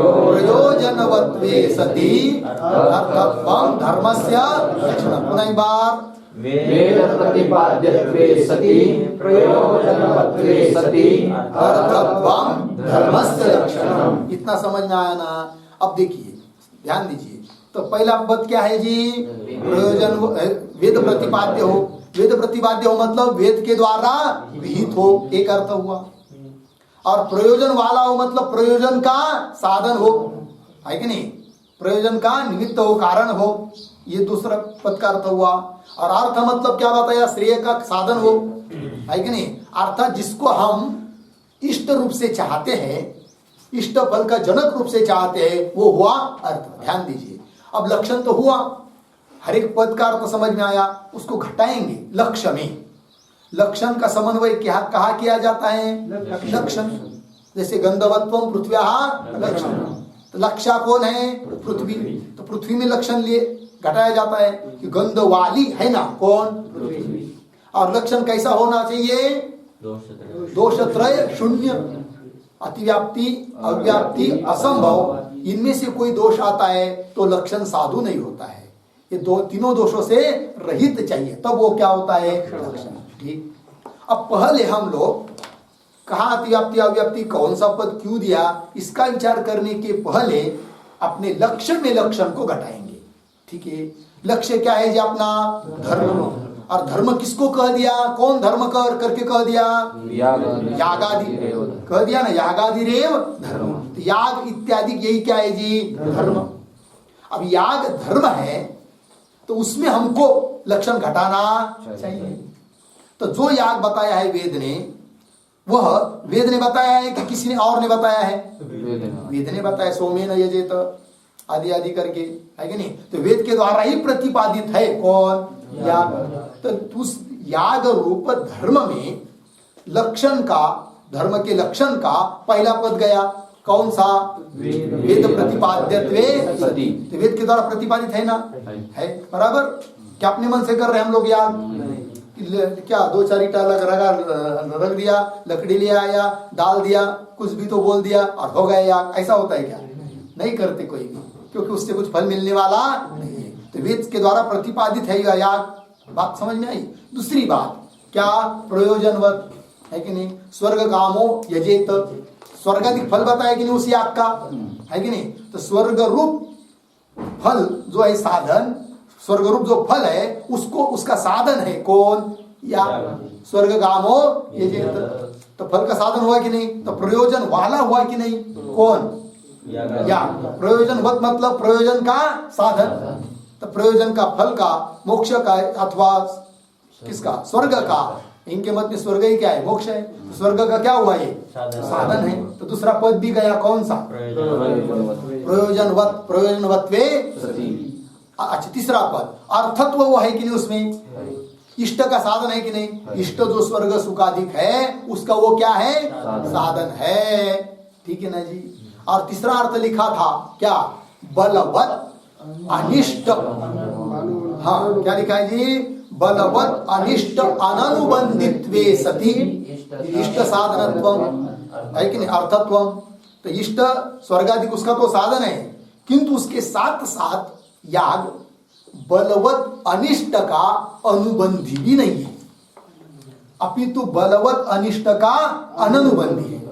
प्रयोजनवत्वे सति अर्थत्वं धर्मस्य लक्षणम्। पुनः एक बार। वेद प्रतिपाद्यत्वे सति प्रयोजनवत्वे सति अर्थत्वं धर्मस्य लक्षणम्। इतना समझ में आया ना? अब देखिए, ध्यान दीजिए। तो पहला पद क्या है जी? प्रयोजन। वेद प्रतिपाद्य हो, वेद प्रतिपाद्य हो मतलब वेद के द्वारा विहित हो, एक अर्थ हुआ। और प्रयोजन वाला हो मतलब प्रयोजन का साधन हो, है कि नहीं? प्रयोजन का निमित्त हो, कारण हो, ये दूसरा पद का अर्थ हुआ। और अर्थ मतलब क्या बताया? श्रेय का साधन हो, है कि नहीं? अर्थात जिसको हम इष्ट रूप से चाहते हैं, इष्ट फल का जनक रूप से चाहते हैं, वो हुआ अर्थ। ध्यान दीजिए, अब लक्षण तो हुआ, हर एक पद का अर्थ समझ में आया, उसको घटाएंगे लक्ष्य में। लक्षण का समन्वय क्या कहा किया जाता है? लक्षण। जैसे गंधवत्वम पृथ्व्याः लक्षण, तो लक्षा कौन है? पृथ्वी। तो पृथ्वी में लक्षण लिए घटाया जाता है कि गंध वाली है ना कौन? पृथ्वी। और लक्षण कैसा होना चाहिए? दोषत्रय शून्य, अतिव्याप्ति, अव्याप्ति, असंभव। इनमें से कोई दोष आता है तो लक्षण साधु नहीं होता है। ये तीनों दोषों से रहित चाहिए, तब वो क्या होता है? लक्षण। ठीक, अब पहले हम लोग कहा अतिव्याप्ति अव्याप्ति कौन सा पद क्यों दिया, इसका विचार करने के पहले अपने लक्ष्य में लक्षण को घटाएंगे। ठीक है, लक्ष्य क्या है जी? अपना धर्म। और धर्म किसको कह दिया? कौन धर्म करके कह दिया? यागादि कह दिया ना, यागादिरेव धर्म। तो याग इत्यादि यही क्या है जी? धर्म। अब याग धर्म है तो उसमें हमको लक्षण घटाना चाहिए। तो जो याग बताया है वेद ने, वह वेद ने बताया है कि किसी ने और ने बताया है? वेद ने बताया। सोमेन यजेत आदि आदि करके, है कि नहीं? तो वेद के द्वारा ही प्रतिपादित है कौन? याग। तो उस याग रूप धर्म में लक्षण का, धर्म के लक्षण का पहला पद गया, कौन सा? वेद प्रतिपाद्यत्वे सति। तो वेद के द्वारा प्रतिपादित है ना? है बराबर। क्या अपने मन से कर रहे हैं हम लोग याग? क्या दो चार ईटा रख दिया, लकड़ी ले आया, डाल दिया, कुछ भी तो बोल दिया और हो गया याग? ऐसा होता है क्या? नहीं करते कोई भी, क्योंकि उससे कुछ फल मिलने वाला नहीं है। तो वेद के द्वारा प्रतिपादित है याग। बात समझ में आई? दूसरी बात क्या? प्रयोजनवत, है कि नहीं? स्वर्ग कामो यजेत, स्वर्गाधिक फल बताया कि नहीं उस याग का, है कि नहीं? तो स्वर्ग रूप फल जो है साधन, स्वर्ग रूप जो फल है उसको, उसका साधन है कौन? याग। स्वर्ग कामो यजेत, तो फल का साधन हुआ कि नहीं? तो प्रयोजन वाला हुआ कि नहीं? कौन? याग। प्रयोजनवत मतलब प्रयोजन का साधन, तो प्रयोजन का फल का, मोक्ष का अथवा किसका, स्वर्ग का। इनके मत में स्वर्ग ही क्या है, मोक्ष है। तो स्वर्ग का क्या हुआ, ये साधन है। तो दूसरा पद भी गया कौन सा, प्रयोजनवत, प्रयोजनवत्वे। अच्छा तीसरा पद अर्थत्व वो है कि नहीं, उसमें इष्ट का साधन है कि नहीं, इष्ट जो स्वर्ग सुखाधिक है उसका वो क्या है, साधन है। ठीक है ना जी। और तीसरा अर्थ लिखा था क्या, बलवत अनिष्ट। हाँ क्या लिखा है जी, बलवत अनिष्ट अननुबंधित्वे सति इष्ट साधनत्व है कि नहीं, अर्थत्व। तो इष्ट स्वर्गाधिक उसका तो साधन है, किंतु उसके साथ साथ याग बलवत अनिष्ट का अनुबंधी भी नहीं है, अपितु बलवत अनिष्ट का अननुबंधी है।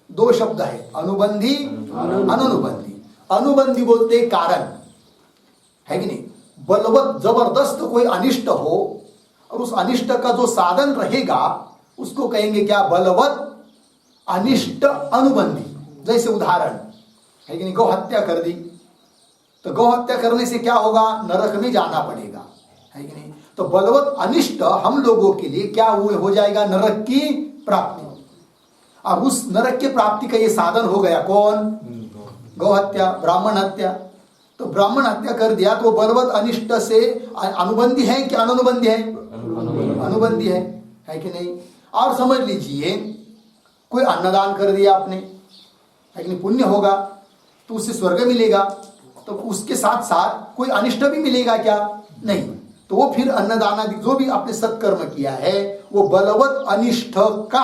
दो शब्द है, अनुबंधी अननुबंधी। अनुबंधी बोलते कारण है कि नहीं, बलवत जबरदस्त कोई अनिष्ट हो और उस अनिष्ट का जो साधन रहेगा उसको कहेंगे क्या, बलवत अनिष्ट अनुबंधी। जैसे उदाहरण है कि नहीं, गौ हत्या कर दी, तो गौ हत्या करने से क्या होगा, नरक में जाना पड़ेगा, है कि नहीं। तो बलवत अनिष्ट हम लोगों के लिए क्या हुए, हो जाएगा नरक की प्राप्ति। अब उस नरक की प्राप्ति का ये साधन हो गया कौन, गौ हत्या, ब्राह्मण हत्या। तो ब्राह्मण हत्या कर दिया तो बलवत अनिष्ट से अनुबंधी है कि अनुबंधी है, अनुबंधी है कि नहीं। और समझ लीजिए कोई अन्नदान कर दिया आपने, है कि नहीं, पुण्य होगा तो उससे स्वर्ग मिलेगा, तो उसके साथ साथ कोई अनिष्ट भी मिलेगा क्या, नहीं। तो वो फिर अन्नदान जो भी आपने सत्कर्म किया है वो बलवत अनिष्ट का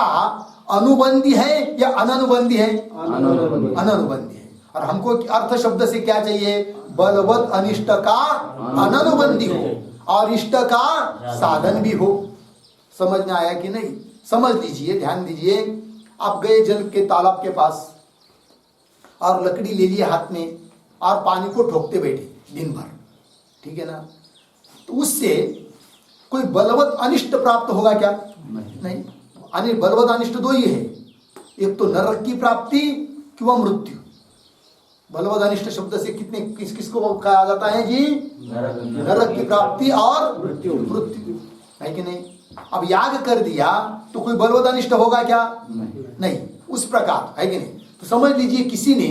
अनुबंधी है या अननुबंधी है, अननुबंधी है। और हमको अर्थ शब्द से क्या चाहिए, बलवत अनिष्ट का अननुबंधी हो और इष्ट का साधन भी हो। समझ में आया कि नहीं, समझ लीजिए, ध्यान दीजिए। आप गए जल के तालाब के पास और लकड़ी ले लिए हाथ में और पानी को ठोकते बैठे दिन भर, ठीक है ना। तो उससे कोई बलवत अनिष्ट प्राप्त होगा क्या, नहीं। बलवत अनिष्ट दो ही है, एक तो नरक की प्राप्ति किंवा मृत्यु। बलवत अनिष्ट शब्द से कितने किसको कहा जाता है जी, नरक की प्राप्ति और मृत्यु है कि नहीं। अब याग कर दिया तो कोई बलवत अनिष्ट होगा क्या, नहीं। उस प्रकार है कि नहीं। तो समझ लीजिए किसी ने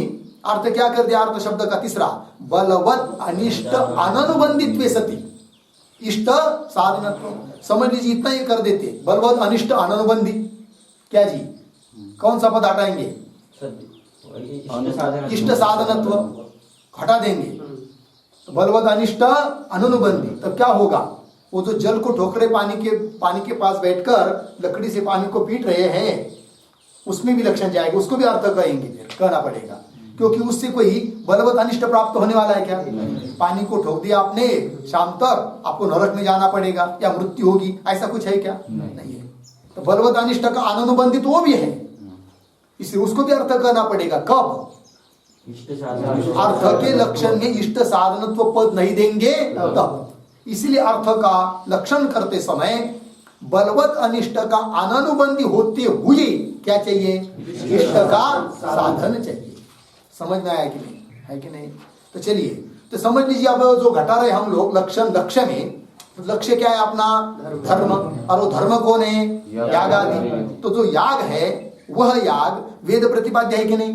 अर्थ क्या कर दिया, अर्थ शब्द का तीसरा, बलवत अनिष्ट अननुबंधित्वे सति इष्ट साधनत्व। समझ लीजिए इतना ही कर देते, बलवत अनिष्ट अननुबंधी, क्या जी, कौन सा पद हटाएंगे, इष्ट साधनत्व हटा देंगे, तो बलवत अनिष्ट अननुबंधी। तब क्या होगा, वो जो जल को ठोक रहे पानी के पास बैठकर लकड़ी से पानी को पीट रहे हैं उसमें भी लक्षण जाएगा, उसको भी अर्थ कहेंगे, फिर कहना पड़ेगा, क्योंकि उससे कोई बलवत अनिष्ट प्राप्त होने वाला है क्या, पानी को ठोक दिया आपने, शाम तक आपको नरक में जाना पड़ेगा या मृत्यु होगी, ऐसा कुछ है क्या, नहीं है। तो बलवत अनिष्ट का अननुबंधित वो भी है, इसलिए उसको भी अर्थ करना पड़ेगा। कब, अर्थ के लक्षण में इष्ट साधनत्व पद नहीं देंगे तब। इसलिए अर्थ का लक्षण करते समय बलवत अनिष्ट का अननुबंधी होते हुए क्या चाहिए, इष्ट का साधन चाहिए। समझ में आया कि नहीं, है कि नहीं। तो चलिए, तो समझ लीजिए अब जो घटा रहे हम लोग लक्षण, लक्ष्य में लक्ष्य क्या है अपना, धर्म। और वो धर्म कौन है, याग आदि। तो जो याग है वह याग वेद प्रतिपाद्य है कि नहीं,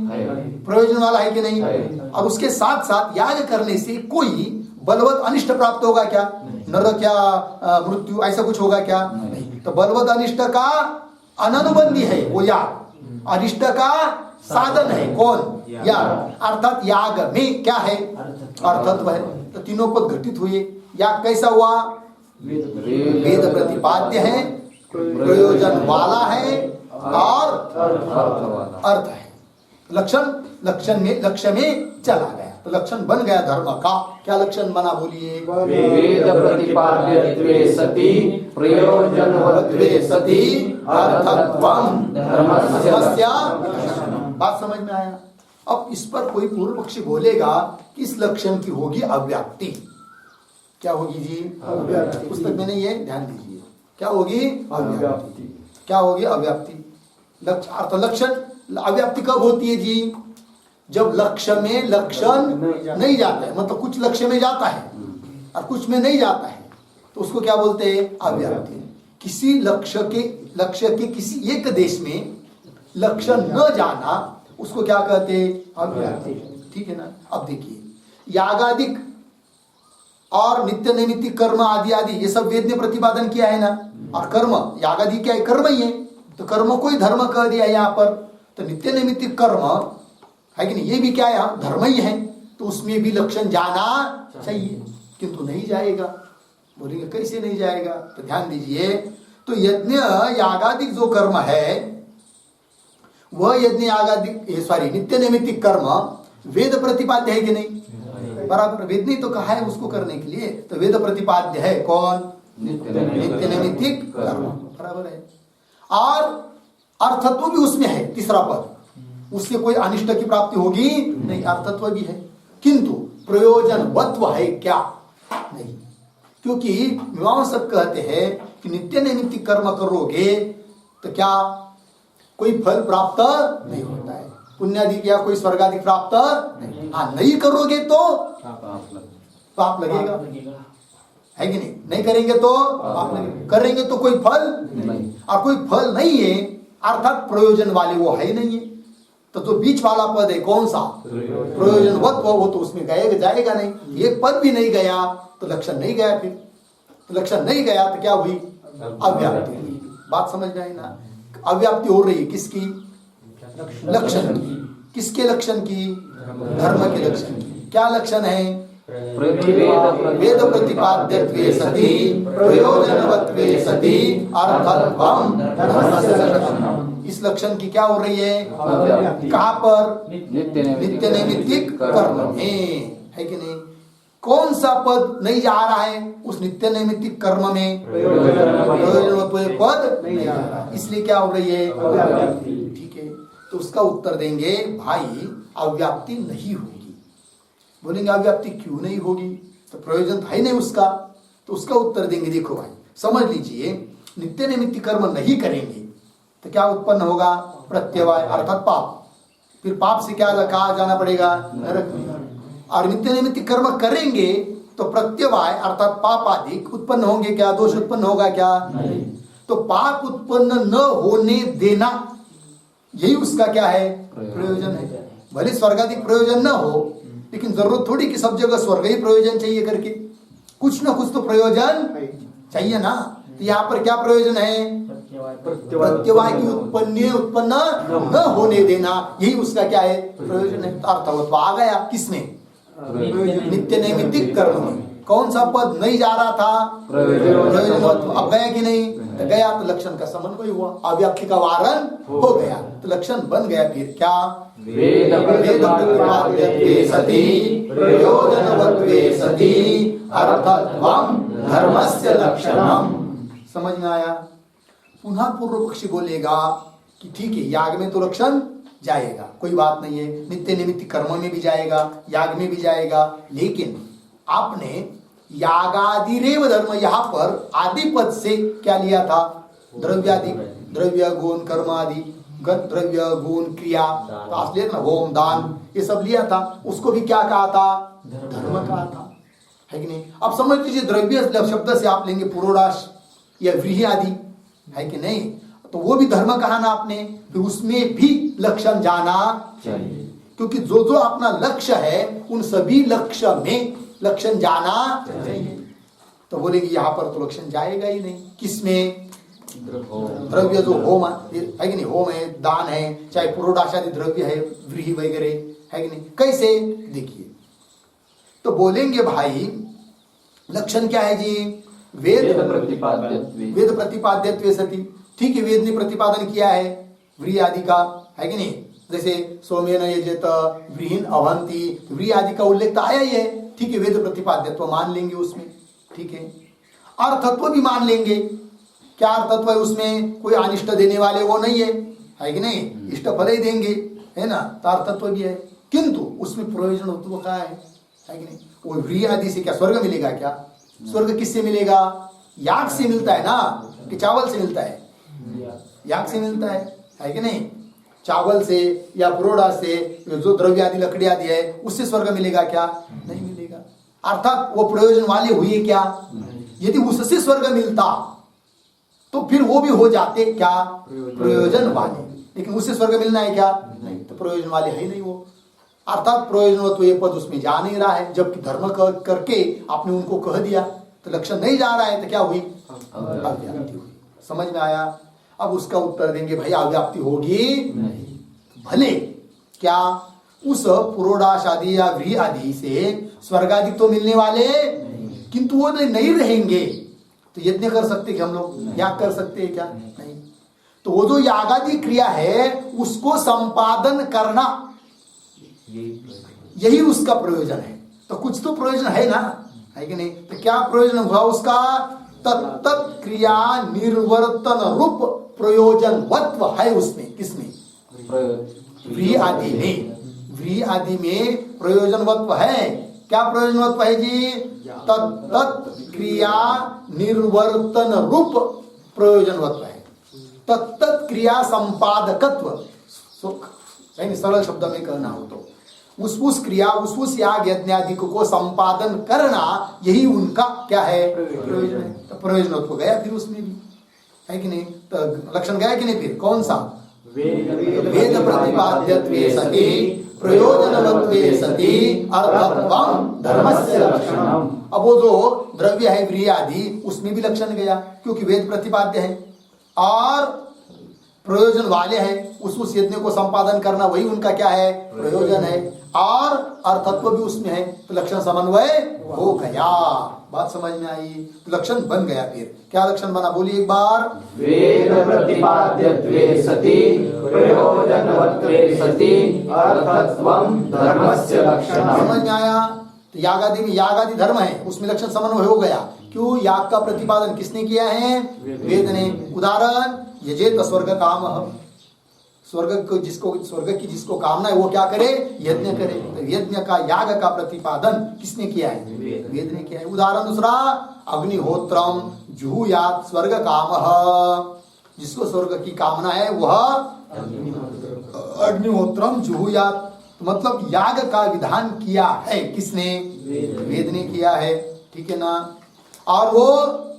प्रयोजन वाला है कि नहीं। और उसके साथ साथ याग करने से कोई बलवत अनिष्ट प्राप्त होगा क्या, नरक क्या मृत्यु ऐसा कुछ होगा क्या, नहीं। तो बलवत अनिष्ट का अननुबंधी है वो याग, अनिष्ट का साधन है कौन, याग। अर्थात याग में क्या है, अर्थत्व है। तो तीनों पद घटित हुए। याग कैसा हुआ, वेद प्रतिपाद्य है, प्रयोजन वाला है और अर्थ है। लक्ष्य में चला गया, तो लक्षण बन गया धर्म का। क्या लक्षण बना, बोलिए, वेद प्रतिपाद्यत्वे सति प्रयोजनवत्वे सति अर्थत्वं धर्मस्य। बात समझ में आया। अब इस पर कोई पूर्व पक्षी बोलेगा कि इस लक्षण की होगी अव्याप्ति। क्या होगी जी, अव्याप्ति। पुस्तक में नहीं है, ध्यान दीजिए, क्या होगी, अव्याप्ति। क्या होगी, अव्याप्ति। अर्थ लक्षण अव्याप्ति कब होती है जी, जब लक्ष्य में लक्षण नहीं जाता है, मतलब कुछ लक्ष्य में जाता है और कुछ में नहीं जाता है, तो उसको क्या बोलते हैं? अव्याप्ति। किसी लक्ष्य के किसी एक देश में लक्ष्य न जाना उसको क्या कहते हैं? अव्याप्ति। ठीक है ना? अब देखिए, यागादिक और नित्य नैमित्तिक कर्म आदि आदि ये सब वेद ने प्रतिपादन किया है ना। और कर्म, यागादि क्या है? कर्म ही है। तो कर्म को ही धर्म कह दिया है यहाँ पर। तो नित्य नैमित्तिक कर्म है कि नहीं, ये भी क्या है? धर्म ही है। तो उसमें भी लक्षण जाना चाहिए, किंतु नहीं जाएगा। बोलेंगे कैसे नहीं जाएगा? तो ध्यान दीजिए, तो यज्ञ यागादिक जो कर्म है वह यज्ञ यागादिक नित्य नैमित्तिक कर्म वेद प्रतिपाद्य है कि नहीं? बराबर, वेद ने तो कहा है उसको करने के लिए, तो वेद प्रतिपाद्य है कौन? नित्य नैमित्तिक कर्म, बराबर है। और अर्थत्व भी उसमें है, तीसरा पद, उससे कोई अनिष्ट की प्राप्ति होगी नहीं, अर्थत्व भी है, किंतु प्रयोजनवत्व है क्या? नहीं, क्योंकि मीमांसक कहते हैं कि नित्य नैमित्तिक कर्म करोगे तो क्या कोई फल प्राप्त नहीं होता है, पुण्यादि या कोई स्वर्गादि प्राप्त नहीं। हाँ, नहीं करोगे तो पाप लगेगा, है कि नहीं? नहीं करेंगे तो पाप लगेगा, करेंगे तो कोई फल नहीं। और कोई फल नहीं है अर्थात प्रयोजन वाले वो है नहीं है। तो बीच वाला पद है कौन सा? प्रयोजनवत्व, वो तो उसमें जाएगा नहीं। एक पद भी नहीं गया तो लक्षण नहीं गया। फिर तो लक्षण नहीं गया तो क्या हुई? अव्याप्ति। बात समझ में आई ना? अव्याप्ति हो रही है किसकी? लक्षण की। किसके लक्षण की? धर्म के लक्षण की। क्या लक्षण है? वेद प्रतिपाद्यत्वे सति प्रयोजनवत्वे सति अर्थत्वम् धर्मस्य लक्षणम्। इस लक्षण की क्या हो रही है? कहाँ पर? नित्य नैमित्तिक कर्म में, है कि नहीं? कौन सा पद नहीं जा रहा है उस नित्य नैमित्तिक कर्म में? प्रयोजनवत्व पद नहीं जा रहा, इसलिए क्या हो रही है? ठीक है, तो उसका उत्तर देंगे भाई अव्याप्ति नहीं होगी। बोलेंगे अव्याप्ति क्यों नहीं होगी? तो प्रयोजन था ही नहीं उसका। तो उसका उत्तर देंगे, देखो भाई समझ लीजिए, नित्य नैमित्तिक कर्म नहीं करेंगे तो क्या उत्पन्न होगा? प्रत्यवाय अर्थात पाप। फिर पाप से क्या कहा जाना पड़ेगा? नरक में। और नित्य नैमित्तिक कर्म करेंगे तो प्रत्यवाय अर्थात पाप आदि उत्पन्न होंगे क्या? दोष उत्पन्न होगा क्या? नहीं। तो पाप उत्पन्न न होने देना, यही उसका क्या है? प्रयोजन है। भले स्वर्गाधिक प्रयोजन न हो, लेकिन जरूरत थोड़ी कि सब जगह स्वर्ग ही प्रयोजन चाहिए करके, कुछ ना कुछ तो प्रयोजन चाहिए ना। तो यहाँ पर क्या प्रयोजन है? प्रत्यवाय की उत्पन्न न होने देना, यही उसका क्या है? प्रयोजन है। अर्थवत्व आ गया किसमें? नित्य नैमित्तिक कर्म में। कौन सा पद नहीं जा रहा था? प्रयोजनवत्व। अब गया कि नहीं? तो गया तो लक्षण का समन्वय हुआ, अव्याप्ति का वारण हो गया, तो लक्षण बन गया। फिर क्या? वेद प्रतिपाद्यत्वे सति प्रयोजनवत्वे सति अर्थत्वम् धर्मस्य लक्षणम्। समझ में आया? पुनः पूर्व पक्षी बोलेगा कि ठीक है, याग में तो लक्षण जाएगा, कोई बात नहीं है, नित्य नैमित्तिक कर्मों में भी जाएगा, याग में भी जाएगा, लेकिन आपने यागादिरेव धर्म यहाँ पर आदि पद से क्या लिया था? द्रव्यादि, द्रव्य गुण कर्म आदि, द्रव्य गुण क्रिया, तो आप लेते ना होम दान, ये सब लिया था। उसको भी क्या कहा था? धर्म कहा था, है कि नहीं? अब समझ लीजिए, द्रव्य शब्द से आप लेंगे पुरोडाश या व्रीहि आदि, है कि नहीं? तो वो भी धर्म कहा ना आपने, तो उसमें भी लक्षण जाना चाहिए, क्योंकि जो जो अपना लक्ष्य है उन सभी लक्ष्य में लक्षण जाना चाहिए। तो बोलेंगे यहाँ पर तो लक्षण जाएगा ही नहीं। किसमें? द्रव्य जो होम है कि नहीं, होम है, दान है, चाहे पुरोडाशादि द्रव्य है, व्रीहि वगैरह, है कि नहीं? कैसे? देखिए, तो बोलेंगे भाई लक्षण क्या है जी? वेद प्रतिपाद्यत्वे सति। ठीक है, वेद ने प्रतिपादन किया है व्रीहि आदि का, है कि नहीं? जैसे सोमेन यजेत व्रीहिन अवंती, व्रीहि आदि का उल्लेख तो आया ही है। ठीक है, वेद प्रतिपाद्यत्व मान लेंगे उसमें, ठीक है। अर्थत्व भी मान लेंगे। क्या अर्थत्व है उसमें? कोई अनिष्ट देने वाले वो नहीं है कि नहीं? इष्ट फल ही देंगे, है ना? तो अर्थत्व भी है, किंतु उसमें प्रयोजन उत्व का है कि नहीं? वो व्रीहि आदि से क्या स्वर्ग मिलेगा? क्या स्वर्ग किससे मिलेगा? याग से मिलता है ना, कि चावल से मिलता है? याग से मिलता है कि नहीं? चावल से या पुरोड़ा से जो द्रव्य आदि लकड़ी आदि है उससे स्वर्ग मिलेगा क्या? नहीं मिलेगा। अर्थात वो प्रयोजन वाले हुए क्या? यदि उससे स्वर्ग मिलता तो फिर वो भी हो जाते क्या? प्रयोजन वाले। लेकिन उससे स्वर्ग मिलना है क्या? नहीं, तो प्रयोजन वाले है नहीं वो। अर्थात प्रयोजन तो ये पद उसमें जा नहीं रहा है, जबकि धर्म करके आपने उनको कह दिया तो लक्षण नहीं जा रहा है, तो क्या हुई? अव्याप्ति हुई। समझ में आया? अब उसका उत्तर देंगे भाई अव्याप्ति होगी नहीं। भले क्या उस पुरोडाश आदि या व्री आदि से स्वर्ग आदि तो मिलने वाले, किंतु वो नहीं रहेंगे तो यज्ञ कर सकते क्या हम लोग? याग कर सकते हैं क्या? नहीं। तो वो जो यागादि क्रिया है उसको संपादन करना यही उसका प्रयोजन है। तो कुछ तो प्रयोजन है ना, है कि नहीं? तो क्या प्रयोजन हुआ उसका? तत्त क्रिया निर्वर्तन रूप प्रयोजनवत्व है उसमें। किसमें? व्री आदि में। व्री आदि में प्रयोजनवत्व है। क्या प्रयोजनवत्व है जी? तत्त क्रिया निर्वर्तन रूप प्रयोजनवत्व है। तत्त क्रिया संपादकत्व, सरल शब्द में कहना हो तो उस क्रिया उस याग यज्ञ आदि को संपादन करना यही उनका क्या है? प्रयोजन है। तो प्रयोजनत्व गया फिर उसमें भी, है कि नहीं? तो लक्षण गया कि नहीं? फिर कौन सा? वेद प्रतिपाद्यत्वे सति प्रयोजनवत्वे सति अर्थत्वं धर्मस्य लक्षणम्। अब वो जो द्रव्य है व्री आदि उसमें भी लक्षण गया, क्योंकि वेद प्रतिपाद्य है और प्रयोजन वाले हैं। उस यज्ञ को संपादन करना वही उनका क्या है? प्रयोजन है। और अर्थत्व भी उसमें है, तो लक्षण समन्वय हो गया। बात समझ में आई? तो लक्षण बन गया। फिर क्या लक्षण बना? बोलिए एक बार। वेद प्रतिपाद्यत्वे सति प्रयोजनवत्वे सति अर्थत्वं धर्मस्य लक्षणम्। समझ में आया? तो यागादि में यागादि धर्म है, उसमें लक्षण समन्वय हो गया। क्यों? याग का प्रतिपादन किसने किया है? वेद ने। उदाहरण, यजेत स्वर्ग काम, स्वर्ग को जिसको कामना है वो क्या करे? यज्ञ करे। तो यज्ञ का याग का प्रतिपादन किसने किया है? वेद ने किया है। उदाहरण दूसरा, अग्निहोत्रम जुहुयात स्वर्ग काम, जिसको स्वर्ग की कामना है वह अग्निहोत्रम जुहुयात, मतलब याग का विधान किया है किसने? वेद ने किया है। ठीक है ना? और वो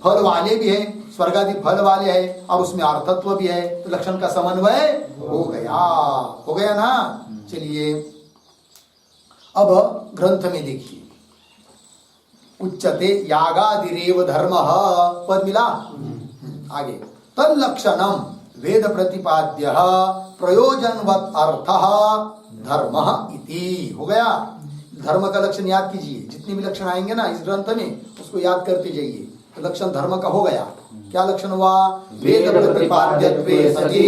फल वाले भी है, स्वर्ग आदि फल वाले है और उसमें अर्थत्व भी है, तो लक्षण का समन्वय हो गया ना? चलिए अब ग्रंथ में देखिए, उच्चते यागादिरेव धर्म, पद मिला आगे। तल्लक्षणम वेद प्रतिपाद्य प्रयोजनवत् अर्थ धर्म इति। हो गया। धर्म का लक्षण याद कीजिए, जितने भी लक्षण आएंगे ना इस ग्रंथ में उसको याद करते जाइए। तो लक्षण धर्म का हो गया। क्या लक्षण हुआ? वेद प्रतिपाद्यत्वे सति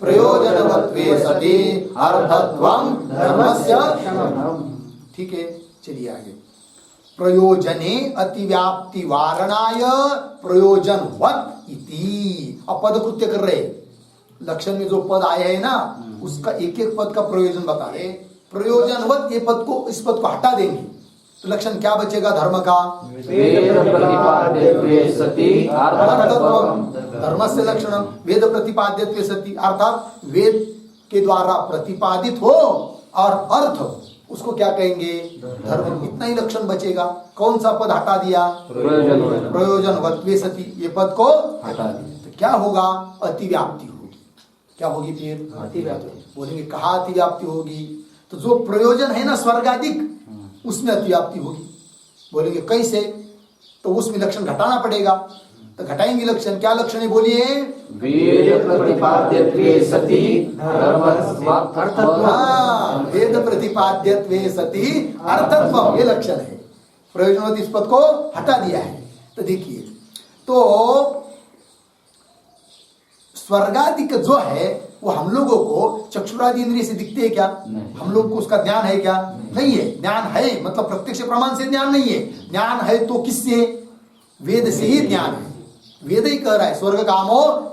प्रयोजनवत्वे सति अर्थत्वं धर्मस्य लक्षणम्। ठीक है, चलिए आगे। प्रयोजने अतिव्याप्ति वारणाय प्रयोजनवत् इति। अब पद कृत्य कर रहे, लक्षण में जो पद आए हैं ना उसका एक एक पद का प्रयोजन बता रहे। प्रयोजनवत् ये पद को, इस पद को हटा देंगे तो लक्षण क्या बचेगा धर्म का? वेद प्रतिपाद्यत्वे सति अर्थत्वं धर्मस्य लक्षणम्। वेद प्रतिपाद्यत्वे सति अर्थात वेद के द्वारा प्रतिपादित हो और अर्थ उसको क्या कहेंगे? धर्म। इतना ही लक्षण बचेगा। कौन सा पद हटा दिया? प्रयोजनवत्वे सति, ये पद को हटा दिया। तो क्या होगा? अतिव्याप्ति होगी। क्या होगी फिर? अतिव्याप्ति। बोलेंगे कहाँ अतिव्याप्ति होगी? तो जो प्रयोजन है ना स्वर्गादिक उसमें अतिव्याप्ति होगी। बोलेंगे कैसे? तो उसमें लक्षण घटाना पड़ेगा। तो घटाएंगे लक्षण। क्या लक्षण है बोलिए? वेद प्रतिपाद्यत्वे सति हाँ, वेद प्रतिपाद्यत्वे सति अर्थत्वम्, ये लक्षण है। प्रयोजनवत् इस पद को हटा दिया है। तो देखिए, तो स्वर्गादिक जो है वो हम लोगों को चक्षुरादि इंद्रिय से दिखते हैं क्या? हम लोग को उसका ज्ञान है क्या? नहीं है। ज्ञान है मतलब प्रत्यक्ष प्रमाण से ज्ञान नहीं है। ज्ञान है तो किससे? वेद से ही ज्ञान है। वेद ही कह रहा है स्वर्ग कामो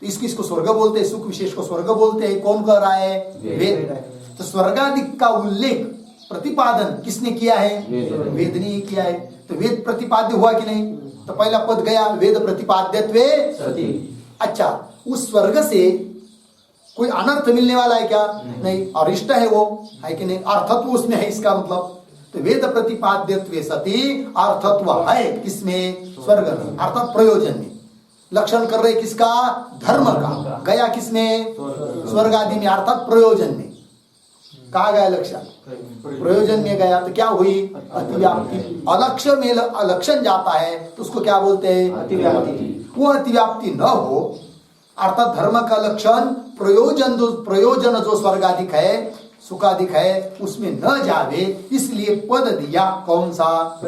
इसको स्वर्ग बोलते हैं, सुख विशेष को स्वर्ग बोलते हैं। कौन कह रहा है? वेद। तो स्वर्गादिक का उल्लेख प्रतिपादन किसने किया है? वेद ने ही किया है। तो वेद प्रतिपाद्य हुआ कि नहीं? तो पहला पद गया वेद प्रतिपाद्यत्वे सति। अच्छा, उस स्वर्ग से कोई अनर्थ मिलने वाला है क्या? नहीं। और इष्ट है वो, है कि नहीं? अर्थत्व उसमें है, इसका मतलब तो वेद प्रतिपाद्यत्वे सती अर्थत्व है किसमें? स्वर्ग में, अर्थात प्रयोजन में। लक्षण कर रहे किसका? धर्म का। गया किसमें? स्वर्ग आदि में, अर्थात प्रयोजन में। कहा गया लक्षण? प्रयोजन में गया तो क्या हुई? अतिव्याप्ति। अलक्ष्य में अलक्षण जाता है तो उसको क्या बोलते हैं? अतिव्याप्ति। वो अतिव्याप्ति न हो, अर्थात धर्म का लक्षण प्रयोजन जो स्वर्गाधिक है, सुखाधिक है, उसमें न जावे, इसलिए पद दिया। कौन सा?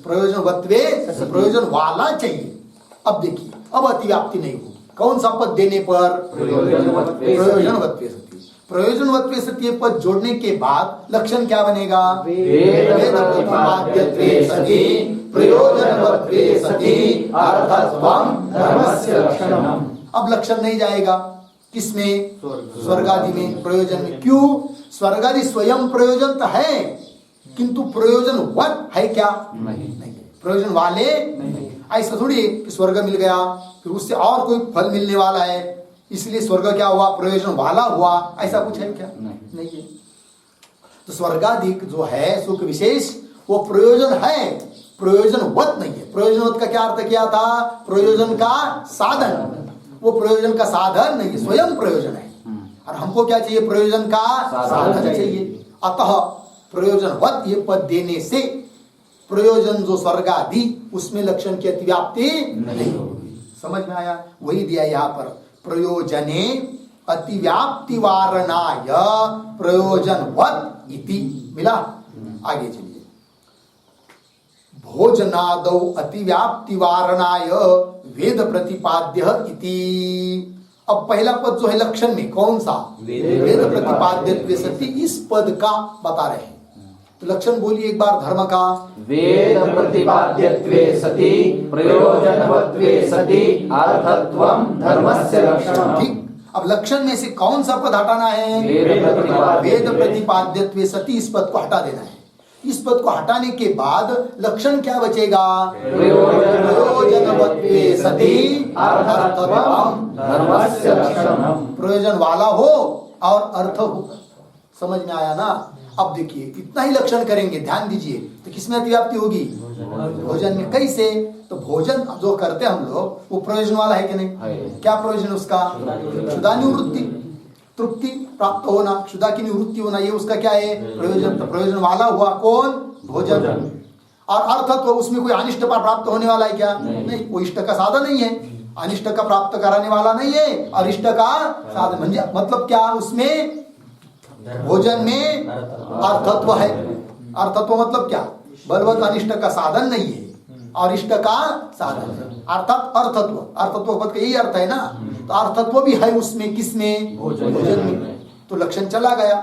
प्रयोजनवत्वे, प्रयोजन वाला चाहिए। अब देखिए, अब अतिव्याप्ति नहीं होगी। कौन सा पद देने पर? प्रयोजनवत्वे सती। प्रयोजनवत्वे सती पद जोड़ने के बाद लक्षण क्या बनेगा? वेद प्रतिपाद्यत्वे सती प्रयोजनवत्वे सती अर्थत्वं धर्मस्य लक्षणम्। अब लक्षण नहीं जाएगा किसमें? स्वर्गादि में, प्रयोजन में। क्यों? स्वर्गादि स्वयं प्रयोजन तो है, किंतु प्रयोजन वत है क्या? नहीं। प्रयोजन वाले नहीं। ऐसा थोड़ी कि स्वर्ग मिल गया फिर उससे और कोई फल मिलने वाला है, इसलिए स्वर्ग क्या हुआ? प्रयोजन वाला हुआ, ऐसा कुछ है क्या? नहीं है। तो स्वर्गाधिक जो है सुख विशेष, वो प्रयोजन है, प्रयोजनवत नहीं है। प्रयोजनवत का क्या अर्थ किया था? प्रयोजन का साधन। वो प्रयोजन का साधन नहीं है, स्वयं प्रयोजन है। और हमको क्या चाहिए? प्रयोजन का साधन चाहिए। अतः प्रयोजनवत ये पद देने से प्रयोजन जो स्वर्गादि उसमें लक्षण की अतिव्याप्ति नहीं होगी। समझ में आया? वही दिया यहाँ पर, प्रयोजने अतिव्याप्ति वारणाय प्रयोजनवत इति। मिला? आगे चलिए। भोजनादौ अतिव्याप्ति वारणाय वेद प्रतिपाद्य इति। अब पहला पद जो है लक्षण में, कौन सा? वेद प्रतिपाद्यत्वे सती, इस पद का बता रहे हैं। तो लक्षण बोलिए एक बार धर्म का। वेद प्रतिपाद्यत्वे सती प्रयोजनवत्वे सती अर्थत्वं धर्मस्य लक्षणम्। ठीक। अब लक्षण में से कौन सा पद हटाना है? वेद प्रतिपाद्यत्वे सती, इस पद को हटा देना है। इस पद को हटाने के बाद लक्षण क्या बचेगा? प्रयोजनवत्वे सती अर्थत्वं धर्मस्य लक्षणम्। प्रयोजन वाला हो और अर्थ हो। समझ में आया ना? अब देखिए, इतना ही लक्षण करेंगे, ध्यान दीजिए, तो किसमें अतिव्याप्ति होगी? भोजन में। कैसे? तो भोजन जो करते हम लोग वो प्रयोजन वाला है कि नहीं? क्या प्रयोजन उसका? क्षुधा निवृत्ति, तृप्ति प्राप्त होना, क्षुधा की निवृत्ति होना, ये उसका क्या है? प्रयोजन। तो प्रयोजन वाला हुआ कौन? भोजन। और अर्थत्व, उसमें कोई अनिष्ट प्राप्त होने वाला है क्या? नहीं। वो इष्ट का साधन नहीं है, अनिष्ट का प्राप्त कराने वाला नहीं है, और इष्ट का साधन। मतलब क्या? उसमें भोजन में अर्थत्व है। अर्थत्व मतलब क्या? बलवत अनिष्ट का साधन नहीं है और इष्ट का साधन है, अर्थात अर्थत्व। अर्थत्व पद का यही अर्थ है ना? तो अर्थत्व भी है उसमें। किसमें? भोजन में। तो लक्षण चला गया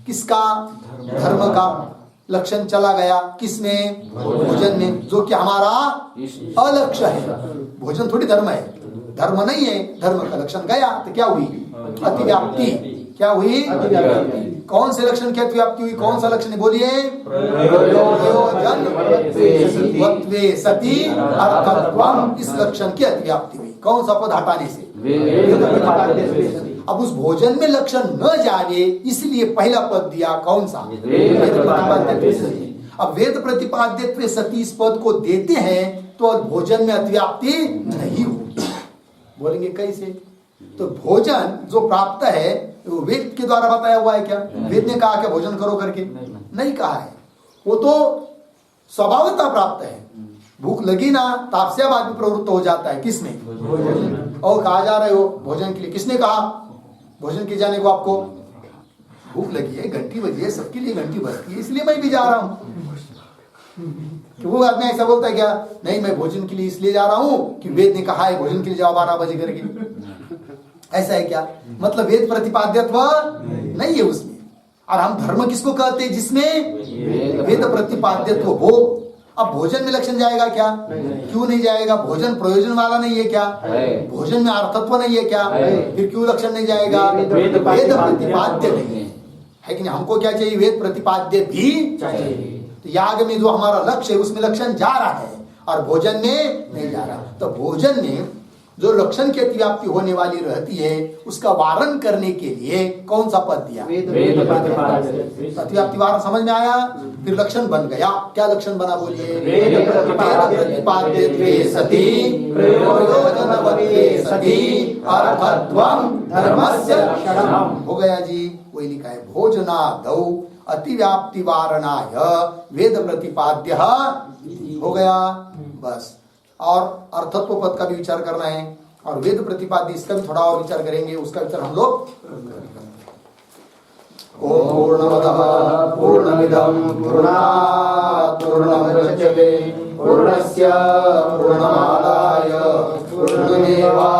किसका? धर्म का। लक्षण चला गया किसमें? भोजन में, जो कि हमारा अलक्ष्य है। भोजन थोड़ी धर्म है, धर्म नहीं है। धर्म का लक्षण गया तो क्या हुई? अतिव्याप्ति। क्या हुई? कौन से लक्षण की अतिव्याप्ति हुई? कौन सा लक्षण है? बोलिए। प्रयोजनवत्वे सती अर्थत्वम्, इस लक्षण की अतिव्याप्ति हुई। कौन सा पद हटाने से? अब उस भोजन में लक्षण न जावे, इसलिए पहला पद दिया। कौन सा? वेद प्रतिपाद्यत्वे सती। अब वेद प्रतिपाद्यत्वे सती इस पद को देते हैं तो भोजन में अतिव्याप्ति नहीं होगी। बोलेंगे कैसे? तो भोजन जो प्राप्त है वो वेद के द्वारा बताया हुआ है क्या? वेद ने कहा क्या भोजन करो करके? नहीं कहा है। वो तो स्वभावतः प्राप्त है। भूख लगी ना, तापस्या आदमी प्रवृत्त हो जाता है। किसमें? और कहा जा रहे हो भोजन के लिए? किसने कहा भोजन के जाने को? आपको भूख लगी है, घंटी बजी है, सबके लिए घंटी बजती है, इसलिए मैं भी जा रहा हूँ। कि वो आदमी ऐसा बोलता है क्या? नहीं, मैं भोजन के लिए इसलिए जा रहा हूँ कि वेद ने कहा है भोजन के लिए जाओ 12 बजे करके। ऐसा है क्या? मतलब वेद प्रतिपाद्यत्व नहीं है उसमें। और हम धर्म किसको कहते हैं? जिसमें वेद प्रतिपाद्यत्व हो। अब भोजन में लक्षण जाएगा क्या? क्यों नहीं जाएगा? भोजन प्रयोजन वाला नहीं है क्या? भोजन में अर्थत्व नहीं है क्या? फिर क्यों लक्षण नहीं जाएगा? वेद प्रतिपाद्य नहीं है कि नहीं? हमको क्या चाहिए? वेद प्रतिपाद्य भी चाहिए। तो याग में जो हमारा लक्ष्य है उसमें लक्षण जा रहा है और भोजन में नहीं जा रहा। तो भोजन में जो लक्षण की अतिव्याप्ति होने वाली रहती है उसका वारण करने के लिए कौन सा पद दिया? वेद प्रतिपाद्य। अतिव्याप्ति वारण समझ में आया? फिर लक्षण बन गया। क्या लक्षण बना बोलिए? वेद प्रतिपाद्यत्वे सति प्रयोजनवत्वे सति अर्थत्वं धर्मस्य लक्षणम्। हो गया जी। वही लिखा है भोजनादौ अतिव्याप्ति वारणाय वेद प्रतिपाद्य हो गया। बस। और अर्थत्व पद का भी विचार करना है और वेद प्रतिपाद्य इसका भी थोड़ा और विचार करेंगे। उसका विचार हम लोग ओम पूर्णमदः पूर्णमिदं पूर्णात् पूर्णमुदच्यते पूर्णस्य पूर्णमादाय पूर्णमेवावशिष्यते